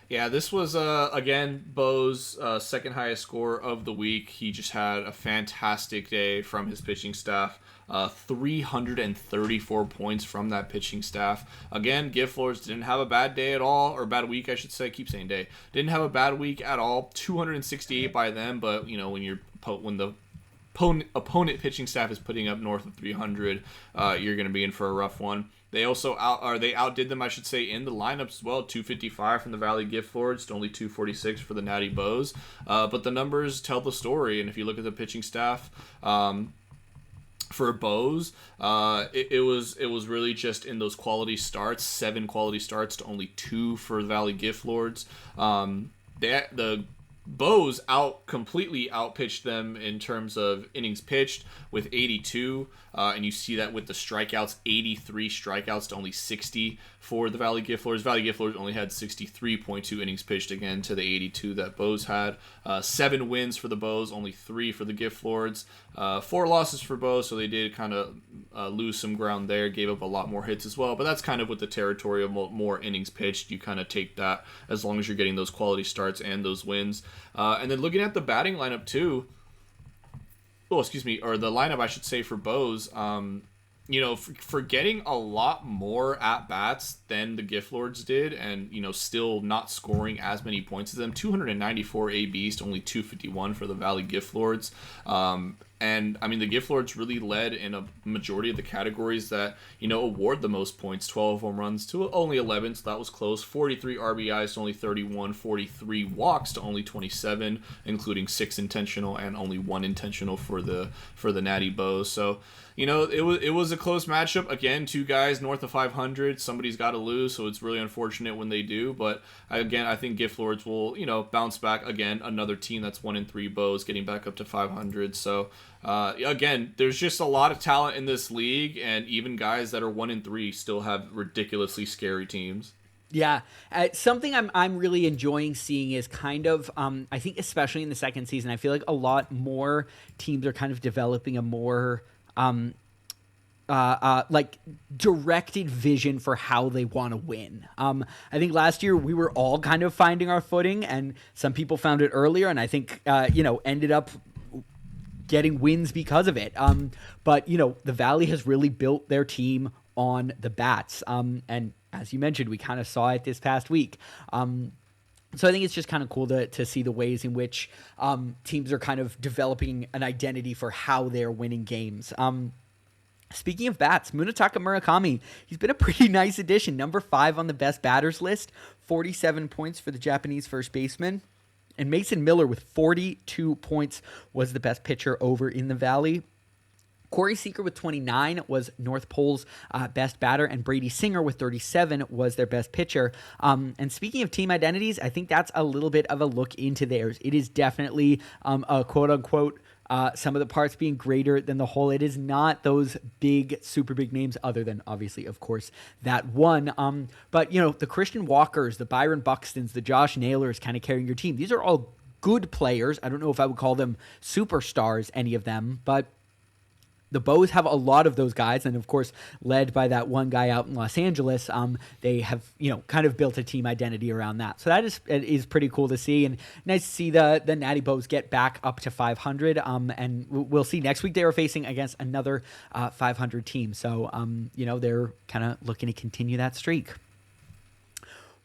Yeah, this was, again, Bo's second highest score of the week. He just had a fantastic day from his pitching staff. 334 points from that pitching staff. Again, Gift Lords didn't have a bad day at all, or bad week, I should say. I keep saying day. Didn't have a bad week at all. 268 by them, but, you know, when the opponent pitching staff is putting up north of 300, you're going to be in for a rough one. They also outdid them, I should say, in the lineups as well. 255 from the Valley Gift Lords to only 246 for the Natty Bows. But the numbers tell the story, and if you look at the pitching staff, for Bows, it was really just in those quality starts, 7 quality starts to only 2 for the Valley Gift Lords. The Bows completely outpitched them in terms of innings pitched with 82, and you see that with the strikeouts, 83 strikeouts to only 60 for the Valley Gift Lords. Valley Gift Lords only had 63.2 innings pitched, again, to the 82 that Bows had. 7 wins for the Bows, only 3 for the Gift Lords. 4 losses for Bows, so they did kind of lose some ground there, gave up a lot more hits as well, but that's kind of with the territory of more innings pitched. You kind of take that as long as you're getting those quality starts and those wins. And then looking at the batting lineup too, the lineup, I should say, for Bows, for getting a lot more at-bats than the Gift Lords did, and, still not scoring as many points as them, 294 ABs to only 251 for the Valley Gift Lords. And, the Gift Lords really led in a majority of the categories that, award the most points. 12 home runs to only 11, so that was close. 43 RBIs to only 31. 43 walks to only 27, including 6 intentional and only 1 intentional for the Natty Bows. So, it was a close matchup. Again, 2 guys north of 500. Somebody's got to lose, so it's really unfortunate when they do. But, again, I think Gift Lords will, bounce back. Again, another team that's 1-3 Bows getting back up to 500. So, again, there's just a lot of talent in this league, and even guys that are 1-3 still have ridiculously scary teams. Yeah, something I'm really enjoying seeing is kind of, I think especially in the second season, I feel like a lot more teams are kind of developing a more directed vision for how they want to win. I think last year we were all kind of finding our footing, and some people found it earlier, and I think ended up getting wins because of it. But the Valley has really built their team on the bats. And as you mentioned, we kind of saw it this past week. So I think it's just kind of cool to see the ways in which teams are kind of developing an identity for how they're winning games. Speaking of bats, Munetaka Murakami, he's been a pretty nice addition. Number 5 on the best batters list, 47 points for the Japanese first baseman. And Mason Miller with 42 points was the best pitcher over in the Valley. Corey Seager with 29 was North Pole's best batter, and Brady Singer with 37 was their best pitcher. And speaking of team identities, I think that's a little bit of a look into theirs. It is definitely a quote-unquote some of the parts being greater than the whole. It is not those big, super big names other than, obviously, of course, that one. But, the Christian Walkers, the Byron Buxtons, the Josh Naylors kind of carrying your team. These are all good players. I don't know if I would call them superstars, any of them, but the Bows have a lot of those guys, and of course, led by that one guy out in Los Angeles, they have kind of built a team identity around that. So that is pretty cool to see, and nice to see the Natty Bows get back up to 500. And we'll see next week they are facing against another 500 team. So they're kind of looking to continue that streak.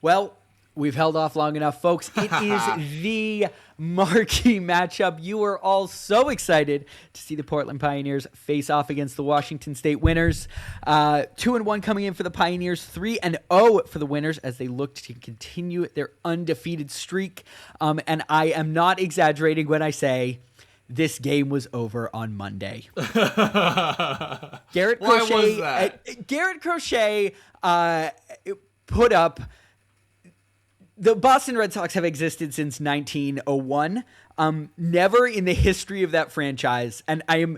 Well, we've held off long enough, folks. It is the marquee matchup. You are all so excited to see the Portland Pioneers face off against the Washington State Winners. 2-1 coming in for the Pioneers, 3-0 for the Winners as they look to continue their undefeated streak. And I am not exaggerating when I say this game was over on Monday. Garrett Crochet. Why was that? Garrett Crochet put up. The Boston Red Sox have existed since 1901. Never in the history of that franchise, and I am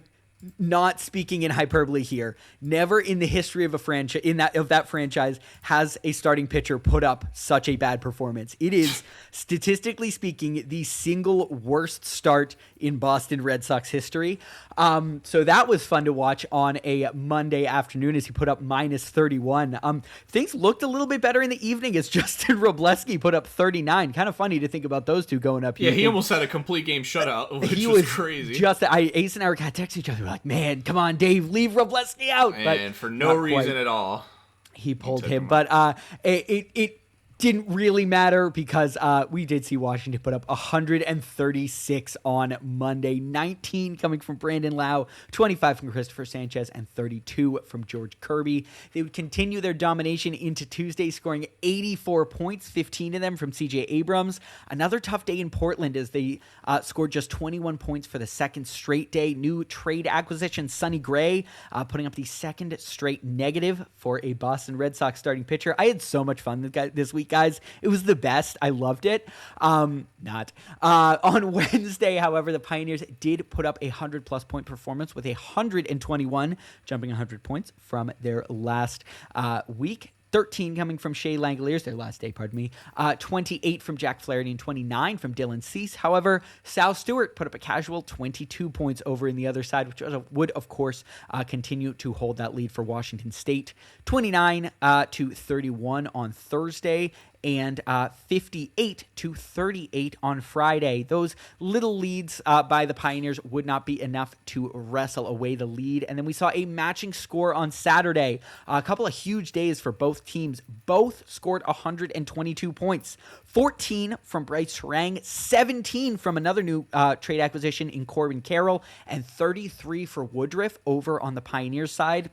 not speaking in hyperbole here, never in the history of a franchise that franchise has a starting pitcher put up such a bad performance. It is, statistically speaking, the single worst start in Boston Red Sox history. So that was fun to watch on a Monday afternoon as he put up -31. Things looked a little bit better in the evening as Justin Robleski put up 39. Kind of funny to think about those two going up. Yeah, he almost had a complete game shutout, which was crazy. Ace and Eric had texted each other like, man, come on, Dave, leave Robleski out. And for no reason at all. He pulled him. But it didn't really matter because we did see Washington put up 136 on Monday, 19 coming from Brandon Lau, 25 from Christopher Sanchez, and 32 from George Kirby. They would continue their domination into Tuesday, scoring 84 points, 15 of them from CJ Abrams. Another tough day in Portland as they scored just 21 points for the second straight day. New trade acquisition, Sonny Gray, putting up the second straight negative for a Boston Red Sox starting pitcher. I had so much fun this week, guys. It was the best. I loved it. On Wednesday, however, the Pioneers did put up a 100-plus point performance with 121, jumping 100 points from their last week. 13 coming from Shea Langoliers, their last day, 28 from Jack Flaherty and 29 from Dylan Cease. However, Sal Stewart put up a casual 22 points over in the other side, which would, of course, continue to hold that lead for Washington State. 29 to 31 on Thursday, and 58 to 38 on Friday. Those little leads by the Pioneers would not be enough to wrestle away the lead. And then we saw a matching score on Saturday. A couple of huge days for both teams. Both scored 122 points. 14 from Bryce Terang, 17 from another new trade acquisition in Corbin Carroll, and 33 for Woodruff over on the Pioneers side.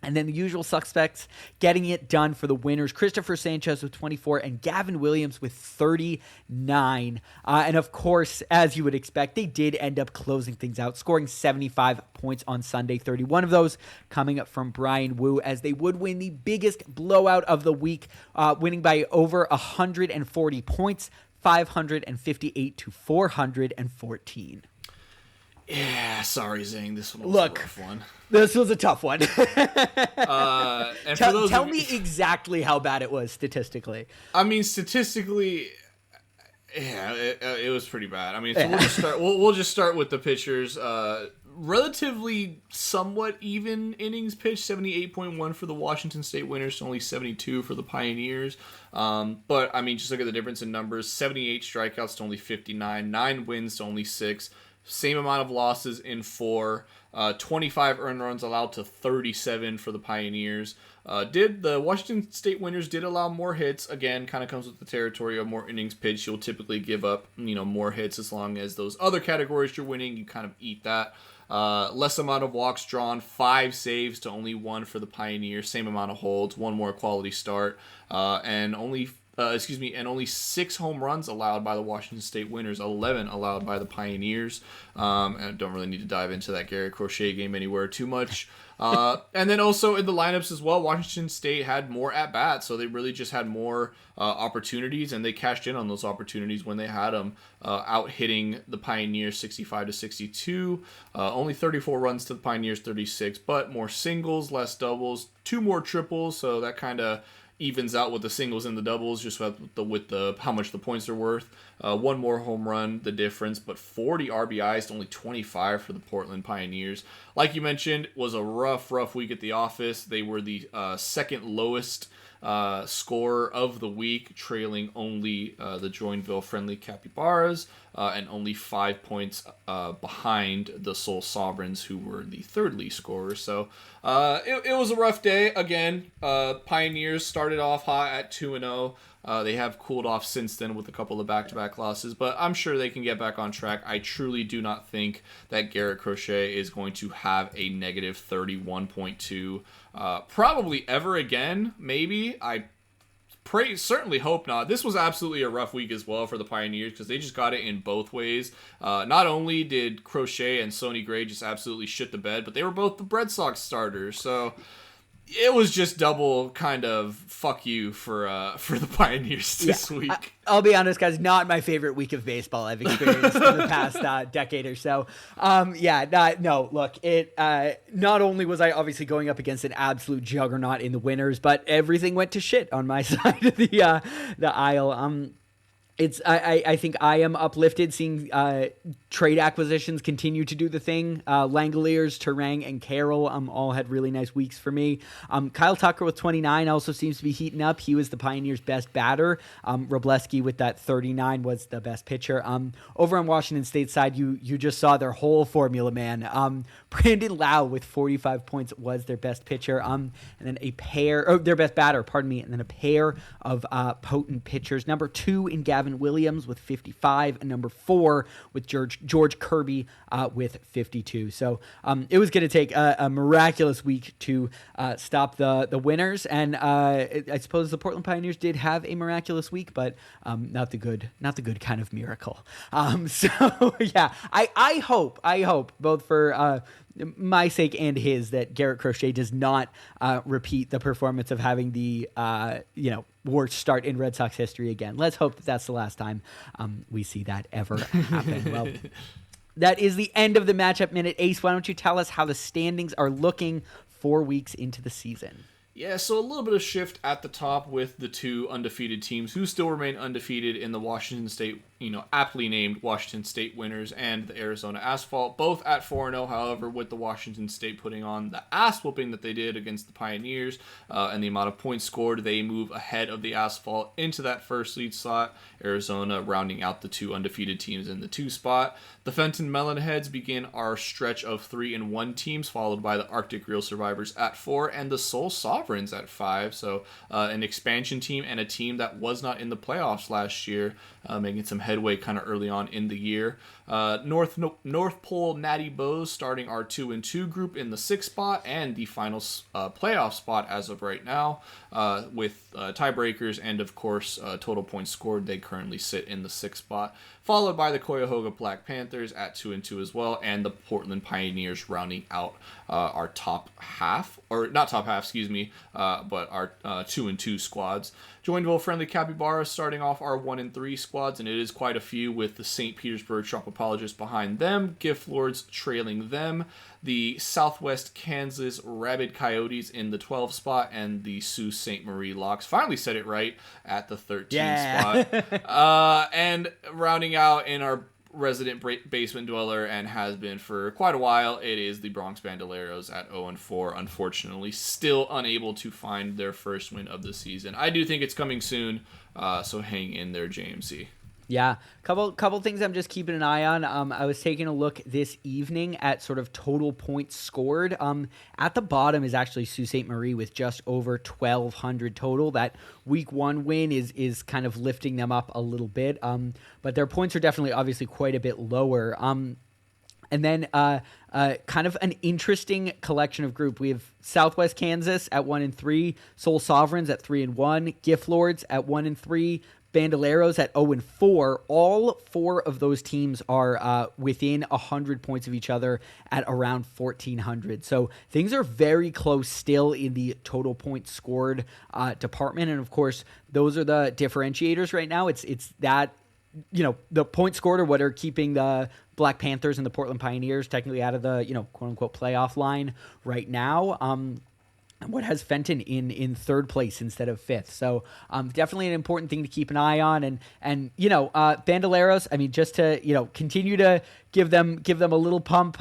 And then the usual suspects getting it done for the Winners. Christopher Sanchez with 24 and Gavin Williams with 39. And of course, as you would expect, they did end up closing things out, scoring 75 points on Sunday. 31 of those coming up from Brian Wu as they would win the biggest blowout of the week, winning by over 140 points, 558 to 414. Yeah, sorry, Zang. This one was a rough one. This was a tough one. And tell me exactly how bad it was statistically. I mean, statistically, yeah, it was pretty bad. I mean, so we'll just start with the pitchers. Relatively somewhat even innings pitched, 78.1 for the Washington State Winners to only 72 for the Pioneers. But, I mean, just look at the difference in numbers. 78 strikeouts to only 59, 9 wins to only 6. same amount of losses in 4. 25 earned runs allowed to 37 for the Pioneers. The Washington State winners did allow more hits. Again, kind of comes with the territory of more innings pitched. You'll typically give up, more hits as long as those other categories you're winning, you kind of eat that. Less amount of walks drawn, 5 saves to only 1 for the Pioneers. Same amount of holds, 1 more quality start, and only 6 home runs allowed by the Washington State winners, 11 allowed by the Pioneers. And I don't really need to dive into that Garrett Crochet game anywhere too much. And then also in the lineups as well, Washington State had more at-bats, so they really just had more opportunities, and they cashed in on those opportunities when they had them, out-hitting the Pioneers 65-62. Only 34 runs to the Pioneers 36, but more singles, less doubles, 2 more triples, so that kind of evens out with the singles and the doubles, just with the how much the points are worth. 1 more home run, the difference, but 40 RBIs to only 25 for the Portland Pioneers. Like you mentioned, was a rough week at the office. They were the second lowest score of the week, trailing only the Joinville Friendly Capybaras, and only 5 points behind the Seoul Sovereigns, who were the third least scorers. So it was a rough day. Again, Pioneers started off hot at 2-0. They have cooled off since then with a couple of back-to-back losses, but I'm sure they can get back on track. I truly do not think that Garrett Crochet is going to have a negative 31.2 probably ever again. Maybe. I certainly hope not. This was absolutely a rough week as well for the Pioneers because they just got it in both ways. Not only did Crochet and Sonny Gray just absolutely shit the bed, but they were both the Red Sox starters, so it was just double kind of fuck you for the Pioneers this week. I'll be honest, guys, not my favorite week of baseball I've experienced in the past decade or so. Look, not only was I obviously going up against an absolute juggernaut in the winners, but everything went to shit on my side of the aisle. I think I am uplifted seeing trade acquisitions continue to do the thing. Langoliers, Terang, and Carroll all had really nice weeks for me. Kyle Tucker with 29 also seems to be heating up. He was the Pioneers' best batter. Robleski with that 39 was the best pitcher. Over on Washington State side, you just saw their whole formula, man. Brandon Lau with 45 points was their best pitcher. And then their best batter, and then a pair of potent pitchers. Number 2 in Gavin Williams with 55, and number 4 with George Kirby with 52. So it was going to take a miraculous week to stop the winners, and I suppose the Portland Pioneers did have a miraculous week, but not the good kind of miracle. I hope both for my sake and his that Garrett Crochet does not repeat the performance of having the worst start in Red Sox history again. Let's hope that that's the last time we see that ever happen. Well, that is the end of the Matchup Minute. Ace, why don't you tell us how the standings are looking 4 weeks into the season? Yeah, so a little bit of shift at the top with the 2 undefeated teams who still remain undefeated in the Washington State, aptly named Washington State winners, and the Arizona Asphalt, both at 4-0. However, with the Washington State putting on the ass whooping that they did against the Pioneers, and the amount of points scored, they move ahead of the Asphalt into that first lead slot. Arizona rounding out the 2 undefeated teams in the 2 spot. The Fenton Melonheads begin our stretch of 3-1 teams, followed by the Arctic Real Survivors at 4 and the Seoul Sovereigns at 5. So an expansion team and a team that was not in the playoffs last year, making some headway kind of early on in the year. North Pole Natty Bows starting our 2-2 group in the 6th spot and the final playoff spot as of right now, with tiebreakers and of course total points scored. They currently sit in the 6th spot, followed by the Cuyahoga Black Panthers at 2-2 as well, and the Portland Pioneers rounding out our top half, or not top half, but our 2-2 squads. Joinville Friendly Capybaras starting off our 1-3 squads, and it is quite a few with the St. Petersburg Tropopologists behind them, Gift Lords trailing them, the Southwest Kansas Rabid Coyotes in the 12th spot, and the Sault Ste. Marie Locks finally said it right at the 13th spot. And rounding out in our resident basement dweller, and has been for quite a while, it is the Bronx Bandoleros at 0-4, unfortunately still unable to find their first win of the season. I do think it's coming soon, so hang in there, JMC. Yeah, couple things I'm just keeping an eye on. I was taking a look this evening at sort of total points scored. At the bottom is actually Sault Ste. Marie with just over 1,200 total. That week 1 win is kind of lifting them up a little bit. But their points are definitely obviously quite a bit lower. And then kind of an interesting collection of group. We have Southwest Kansas at 1-3, Soul Sovereigns at 3-1, Gift Lords at 1-3, Bandoleros at 0-4. All 4 of those teams are within 100 points of each other at around 1,400. So things are very close still in the total points scored department. And of course, those are the differentiators right now. It's that, the points scored are what are keeping the Black Panthers and the Portland Pioneers technically out of the, quote unquote playoff line right now. What has Fenton in 3rd place instead of 5th. So definitely an important thing to keep an eye on. And Bandoleros, I mean, just to, continue to give them a little pump.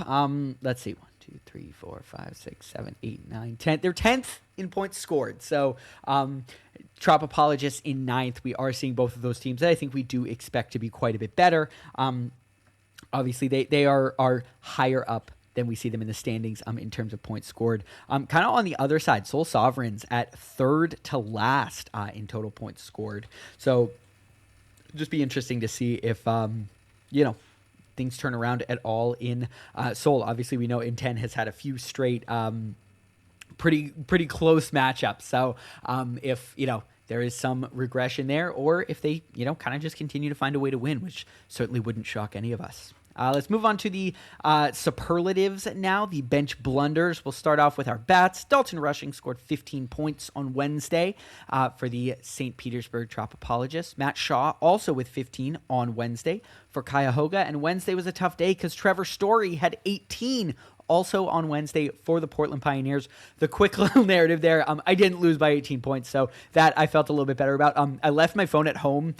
Let's see, 1, 2, 3, 4, 5, 6, 7, 8, 9, 10. They're 10th in points scored. So Tropopologists in 9th. We are seeing both of those teams that I think we do expect to be quite a bit better. Obviously, they are higher up than we see them in the standings in terms of points scored. Kind of on the other side, Soul Sovereigns at 3rd to last in total points scored. So just be interesting to see if, things turn around at all in Soul. Obviously, we know Inten has had a few straight pretty close matchups. So if, there is some regression there, or if they, kind of just continue to find a way to win, which certainly wouldn't shock any of us. Let's move on to the superlatives now, the bench blunders. We'll start off with our bats. Dalton Rushing scored 15 points on Wednesday for the St. Petersburg Tropopologists. Matt Shaw also with 15 on Wednesday for Cuyahoga. And Wednesday was a tough day because Trevor Story had 18 also on Wednesday for the Portland Pioneers. The quick little narrative there, I didn't lose by 18 points, so that I felt a little bit better about. I left my phone at home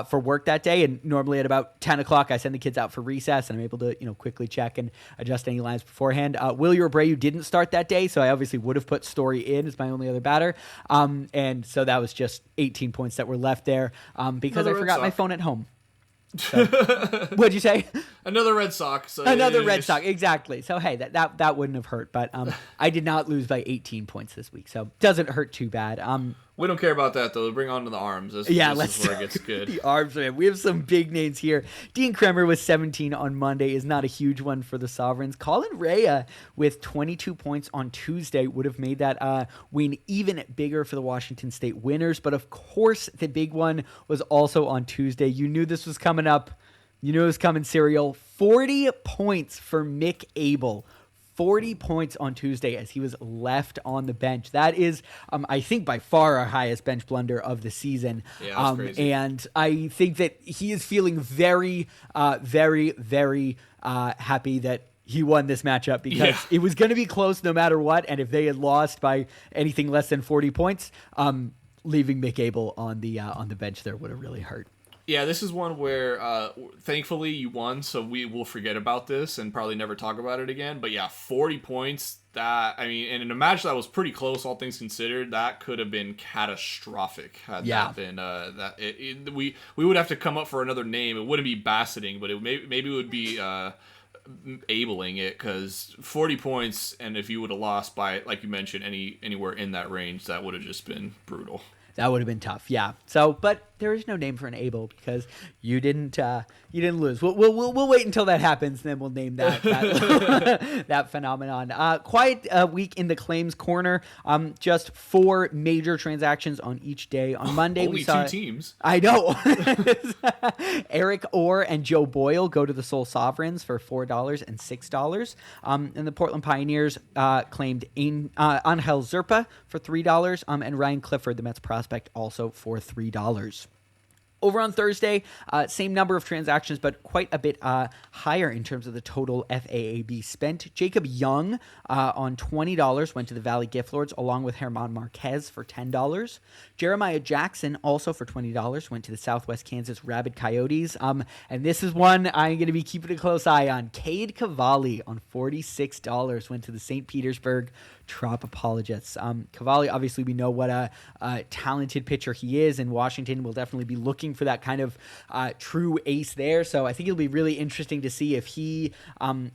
for work that day, and normally at about 10 o'clock, I send the kids out for recess, and I'm able to quickly check and adjust any lines beforehand. Willie Abreu didn't start that day, so I obviously would have put Story in as my only other batter, and so that was just 18 points that were left there because I forgot my phone at home. So, what'd you say? Another Red Sox. Another Red Sox, exactly. So hey, that wouldn't have hurt, but I did not lose by 18 points this week, so doesn't hurt too bad. We don't care about that though. Bring on to the arms. This is where it gets good. The arms, man. We have some big names here. Dean Kremer with 17 on Monday is not a huge one for the Sovereigns. Colin Rea with 22 points on Tuesday would have made that win even bigger for the Washington State Winners. But of course, the big one was also on Tuesday. You knew this was coming up. You knew it was coming, Serial. 40 points for Mick Abel. 40 points on Tuesday as he was left on the bench. That is, I think, by far our highest bench blunder of the season. Yeah, that's crazy. And I think that he is feeling very, very, very happy that he won this matchup because it was going to be close no matter what. And if they had lost by anything less than 40 points, leaving Mick Abel on the bench there would have really hurt. Yeah, this is one where, thankfully, you won, so we will forget about this and probably never talk about it again. But yeah, 40 points, and in a match that was pretty close, all things considered, that could have been catastrophic had that been, we would have to come up for another name. It wouldn't be Bassitting, but maybe it would be Abeling it, because 40 points, and if you would have lost by, like you mentioned, anywhere in that range, that would have just been brutal. That would have been tough, yeah. So, but there is no name for an Abel because you didn't lose. We'll wait until that happens, and then we'll name that that phenomenon. Quiet week in the claims corner. Just 4 major transactions on each day. On Monday, we saw 2 teams. I know. Eric Orr and Joe Boyle go to the Soul Sovereigns for $4 and $6. And the Portland Pioneers claimed Angel Zerpa for $3, and Ryan Clifford, the Mets prospect, also for $3. Over on Thursday, same number of transactions, but quite a bit higher in terms of the total FAAB spent. Jacob Young on $20 went to the Valley Gift Lords, along with Herman Marquez for $10. Jeremiah Jackson, also for $20, went to the Southwest Kansas Rabid Coyotes. And this is one I'm going to be keeping a close eye on. Cade Cavalli on $46 went to the St. Petersburg Trop apologists. Cavalli, obviously, we know what a talented pitcher he is, and Washington will definitely be looking for that kind of true ace there. So I think it'll be really interesting to see if he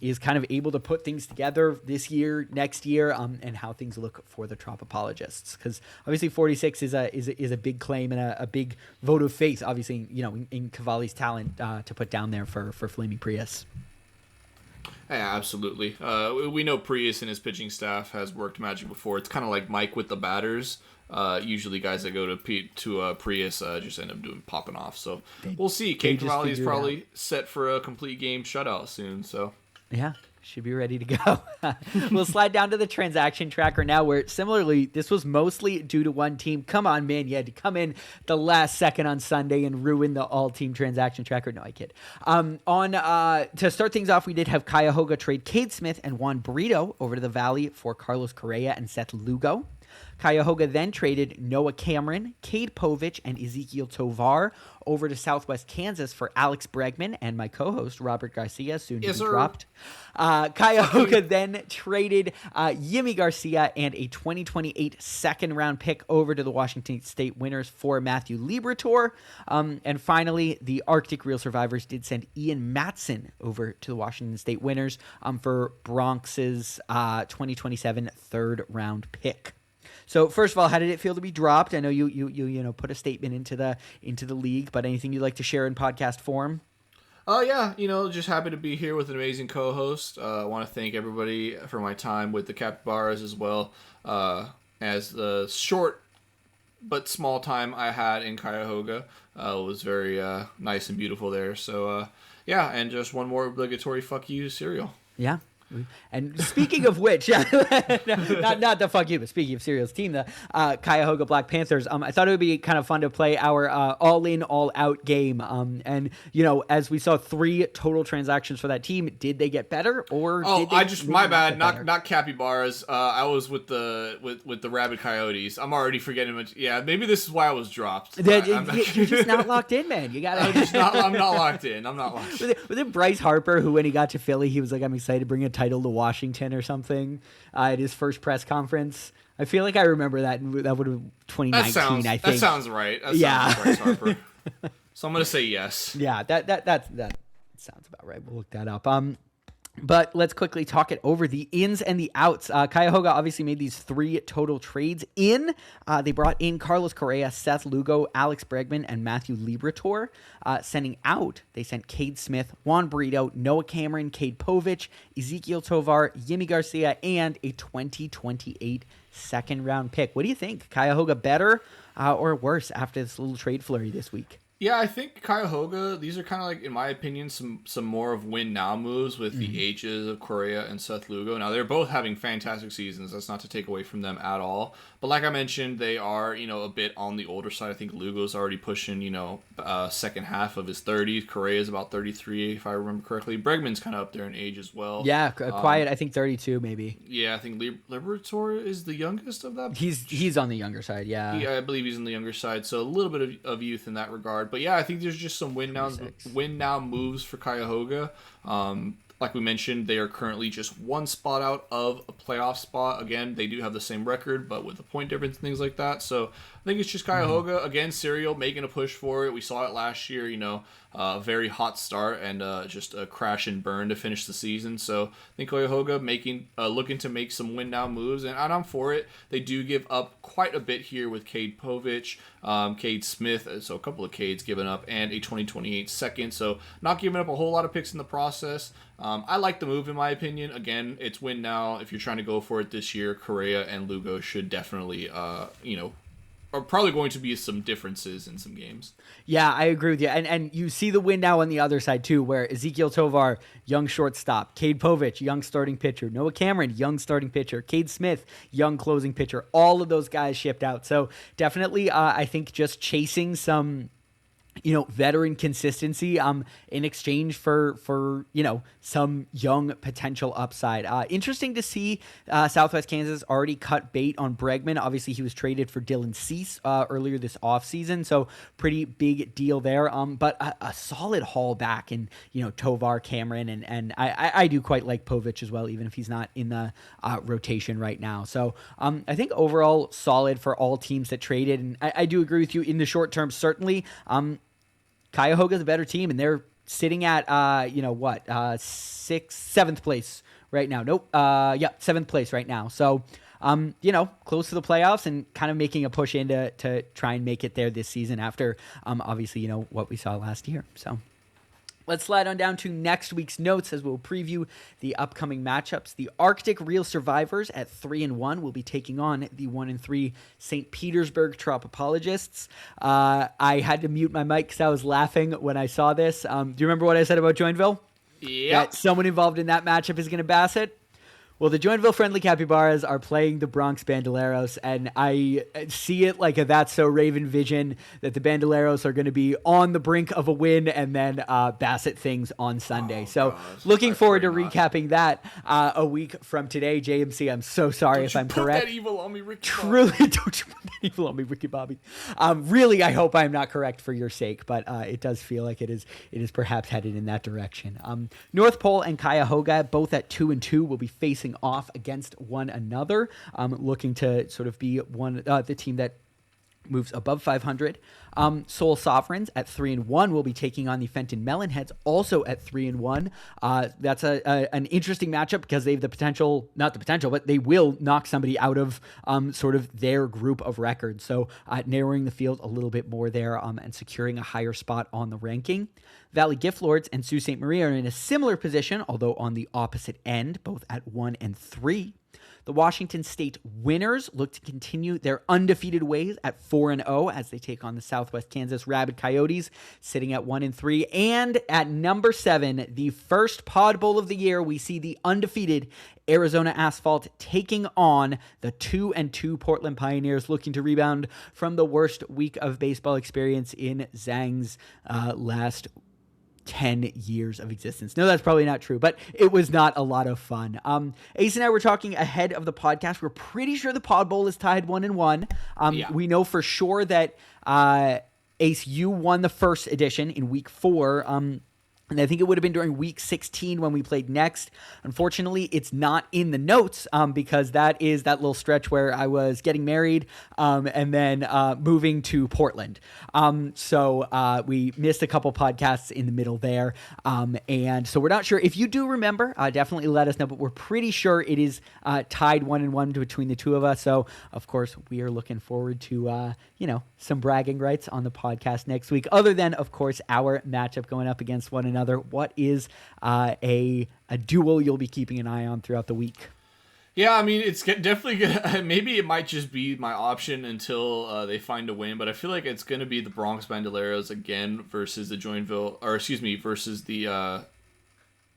is kind of able to put things together this year, next year, and how things look for the Trop apologists. Because obviously 46 is a big claim and a big vote of faith, obviously, in Cavalli's talent to put down there for Flaming Prius. Yeah, absolutely. We know Prius and his pitching staff has worked magic before. It's kind of like Mike with the batters. Usually guys that go to Prius just end up popping off. So we'll see. Cade Cavalli is probably set for a complete game shutout soon. So yeah. Should be ready to go. We'll slide down to the transaction tracker now, where similarly, this was mostly due to one team. Come on, man. You had to come in the last second on Sunday and ruin the all-team transaction tracker. No, I kid. To start things off, we did have Cuyahoga trade Cade Smith and Juan Brito over to the Valley for Carlos Correa and Seth Lugo. Cuyahoga then traded Noah Cameron, Cade Povich, and Ezekiel Tovar over to Southwest Kansas for Alex Bregman and my co-host, Robert Garcia, soon to be dropped. Cuyahoga then traded Yimi Garcia and a 2028 second-round pick over to the Washington State Winners for Matthew Liberatore. And finally, the Arctic Real Survivors did send Ian Matson over to the Washington State Winners for Bronx's 2027 third-round pick. So first of all, how did it feel to be dropped? I know you put a statement into the league, but anything you'd like to share in podcast form? Oh yeah, just happy to be here with an amazing co-host. I want to thank everybody for my time with the Capybaras as well as the short but small time I had in Cuyahoga. Was very nice and beautiful there. So yeah, and just one more obligatory fuck you cereal. Yeah. And speaking of which, not the fuck you, but speaking of Cereal's team, the Cuyahoga Black Panthers, I thought it would be kind of fun to play our all-in, all-out game. And, as we saw 3 total transactions for that team, did they get better or did they my bad, not Capybaras. I was with the Rabid Coyotes. I'm already forgetting much. Yeah, maybe this is why I was dropped. You're just not locked in, man. You got I'm not locked in. Was it Bryce Harper who, when he got to Philly, he was like, I'm excited to bring a title to Washington or something at his first press conference? I feel like I remember that. That would have 2019. I think that sounds right. That sounds Bryce Harper. So I'm gonna say yes. Yeah, that sounds about right. We'll look that up. But let's quickly talk it over, the ins and the outs. Cuyahoga obviously made these 3 total trades in. They brought in Carlos Correa, Seth Lugo, Alex Bregman, and Matthew Liberatore. Sending out, they sent Cade Smith, Juan Brito, Noah Cameron, Cade Povich, Ezekiel Tovar, Yimi Garcia, and a 2028 second-round pick. What do you think? Cuyahoga better or worse after this little trade flurry this week? Yeah, I think Cuyahoga, these are kind of like, in my opinion, some more of win now moves with the H's of Correa and Seth Lugo. Now, they're both having fantastic seasons. That's not to take away from them at all. But like I mentioned, they are, a bit on the older side. I think Lugo's already pushing, second half of his 30s. Correa's about 33, if I remember correctly. Bregman's kind of up there in age as well. Yeah, quiet. I think 32 maybe. Yeah, I think Liberatore is the youngest of that. He's on the younger side, yeah. I believe he's on the younger side, so a little bit of youth in that regard. But yeah, I think there's just some win now moves for Cuyahoga. Like we mentioned, they are currently just one spot out of a playoff spot. Again, they do have the same record, but with a point difference and things like that. So I think it's just Cuyahoga, again, Serial making a push for it. We saw it last year, a very hot start and just a crash and burn to finish the season. So I think Cuyahoga looking to make some win now moves, and I'm for it. They do give up quite a bit here with Cade Povich, Cade Smith, so a couple of Cades given up, and a 2028 second. So not giving up a whole lot of picks in the process. I like the move, in my opinion. Again, it's win now. If you're trying to go for it this year, Correa and Lugo should definitely, are probably going to be some differences in some games. Yeah, I agree with you. And you see the win now on the other side, too, where Ezekiel Tovar, young shortstop, Cade Povich, young starting pitcher, Noah Cameron, young starting pitcher, Cade Smith, young closing pitcher. All of those guys shipped out. So definitely, I think just chasing some veteran consistency in exchange for some young potential upside. Interesting to see Southwest Kansas already cut bait on Bregman. Obviously, he was traded for Dylan Cease earlier this offseason, so pretty big deal there. But a solid haul back in Tovar, Cameron, and I do quite like Povich as well, even if he's not in the rotation right now. So I think overall solid for all teams that traded, and I do agree with you in the short term. Certainly, Cuyahoga's a better team, and they're sitting at seventh place right now. Nope, seventh place right now. So close to the playoffs and kind of making a push in to try and make it there this season after obviously what we saw last year. So let's slide on down to next week's notes as we'll preview the upcoming matchups. The Arctic Real Survivors at 3-1 will be taking on the 1-3 St. Petersburg Tropopologists. I had to mute my mic because I was laughing when I saw this. Do you remember what I said about Joinville? Yeah. That someone involved in that matchup is going to Bassitt? Well, the Joinville Friendly Capybaras are playing the Bronx Bandoleros, and I see it like a That's So Raven vision that the Bandoleros are going to be on the brink of a win and then Bassitt things on Sunday. Looking forward to recapping that a week from today. JMC, I'm so sorry if I'm correct. Don't you put that evil on me, Ricky Truly, Bobby. don't you put that evil on me, Ricky Bobby. Really, I hope I'm not correct for your sake, but it does feel like it is perhaps headed in that direction. North Pole and Cuyahoga, both at 2-2, will be facing off against one another, looking to sort of be the team that moves above 500. Soul Sovereigns at 3-1 will be taking on the Fenton Melonheads, also at 3-1. That's an interesting matchup because they have but they will knock somebody out of sort of their group of records. So narrowing the field a little bit more there and securing a higher spot on the ranking. Valley Gift Lords and Sault Ste. Marie are in a similar position, although on the opposite end, both at 1 and 3. The Washington State Winners look to continue their undefeated ways at 4-0 as they take on the Southwest Kansas Rabid Coyotes, sitting at 1-3. And at number 7, the first Pod Bowl of the year, we see the undefeated Arizona Asphalt taking on the 2-2 Portland Pioneers, looking to rebound from the worst week of baseball experience in Zang's last 10 years of existence. No, that's probably not true, but it was not a lot of fun. Ace and I were talking ahead of the podcast. We're pretty sure the Pod Bowl is tied 1-1. We know for sure that Ace, you won the first edition in week 4. And I think it would have been during week 16 when we played next. Unfortunately, it's not in the notes because that is that little stretch where I was getting married and then moving to Portland. So we missed a couple podcasts in the middle there. And so we're not sure. If you do remember, definitely let us know. But we're pretty sure it is tied 1-1 between the two of us. So, of course, we are looking forward to, some bragging rights on the podcast next week. Other than, of course, our matchup going up against one another. What is a duel you'll be keeping an eye on throughout the week? Yeah, I mean, it's definitely gonna. Maybe it might just be my option until they find a win, but I feel like it's gonna be the Bronx Bandoleros again versus the versus the.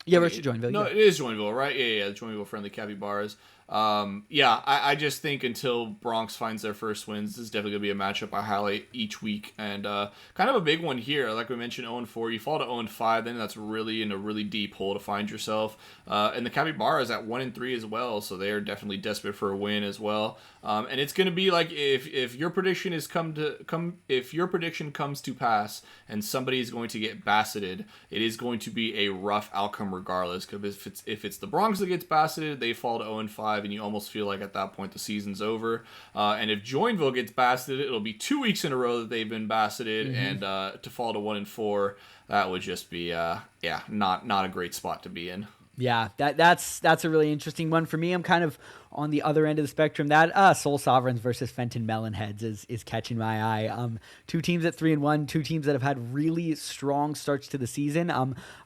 Versus Joinville. No, yeah. It is Joinville, right? Yeah, the Joinville Friendly Capybaras. I just think until Bronx finds their first wins, this is definitely going to be a matchup I highlight each week. And kind of a big one here. Like we mentioned, 0-4. You fall to 0-5, then that's really in a really deep hole to find yourself. And the Capybaras at 1-3 as well, so they are definitely desperate for a win as well. And it's going to be like if your prediction if your prediction comes to pass and somebody is going to get Bassitted, it is going to be a rough outcome regardless. Because if it's the Bronx that gets Bassitted, they fall to 0-5, and you almost feel like at that point the season's over. And if Joinville gets Bassitted, it'll be 2 weeks in a row that they've been Bassitted, and to fall to 1-4, that would just be not a great spot to be in. Yeah, that's a really interesting one for me. I'm kind of on the other end of the spectrum. That Soul Sovereigns versus Fenton Melonheads is catching my eye. Two teams at 3-1, two teams that have had really strong starts to the season.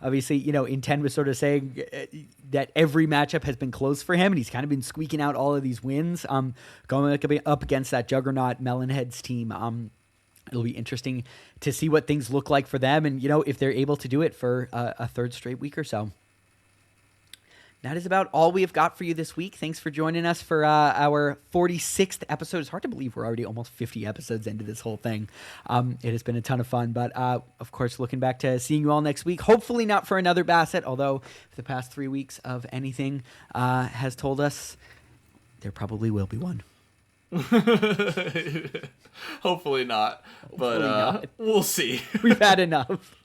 Obviously, Inten was sort of saying that every matchup has been close for him, and he's kind of been squeaking out all of these wins. Going up against that juggernaut Melonheads team. It'll be interesting to see what things look like for them, and if they're able to do it for a third straight week or so. that is about all we have got for you this week. Thanks for joining us for our 46th episode. It's hard to believe we're already almost 50 episodes into this whole thing. It has been a ton of fun, but of course, looking back to seeing you all next week. Hopefully not for another Bassitt, although for the past 3 weeks of anything has told us there probably will be one. Hopefully not, but we'll see. We've had enough.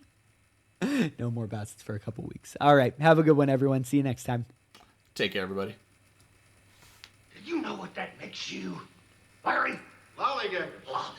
No more Bassitts for a couple weeks. All right. Have a good one, everyone. See you next time. Take care, everybody. Do you know what that makes you, Larry? Lollygagger. Lolly.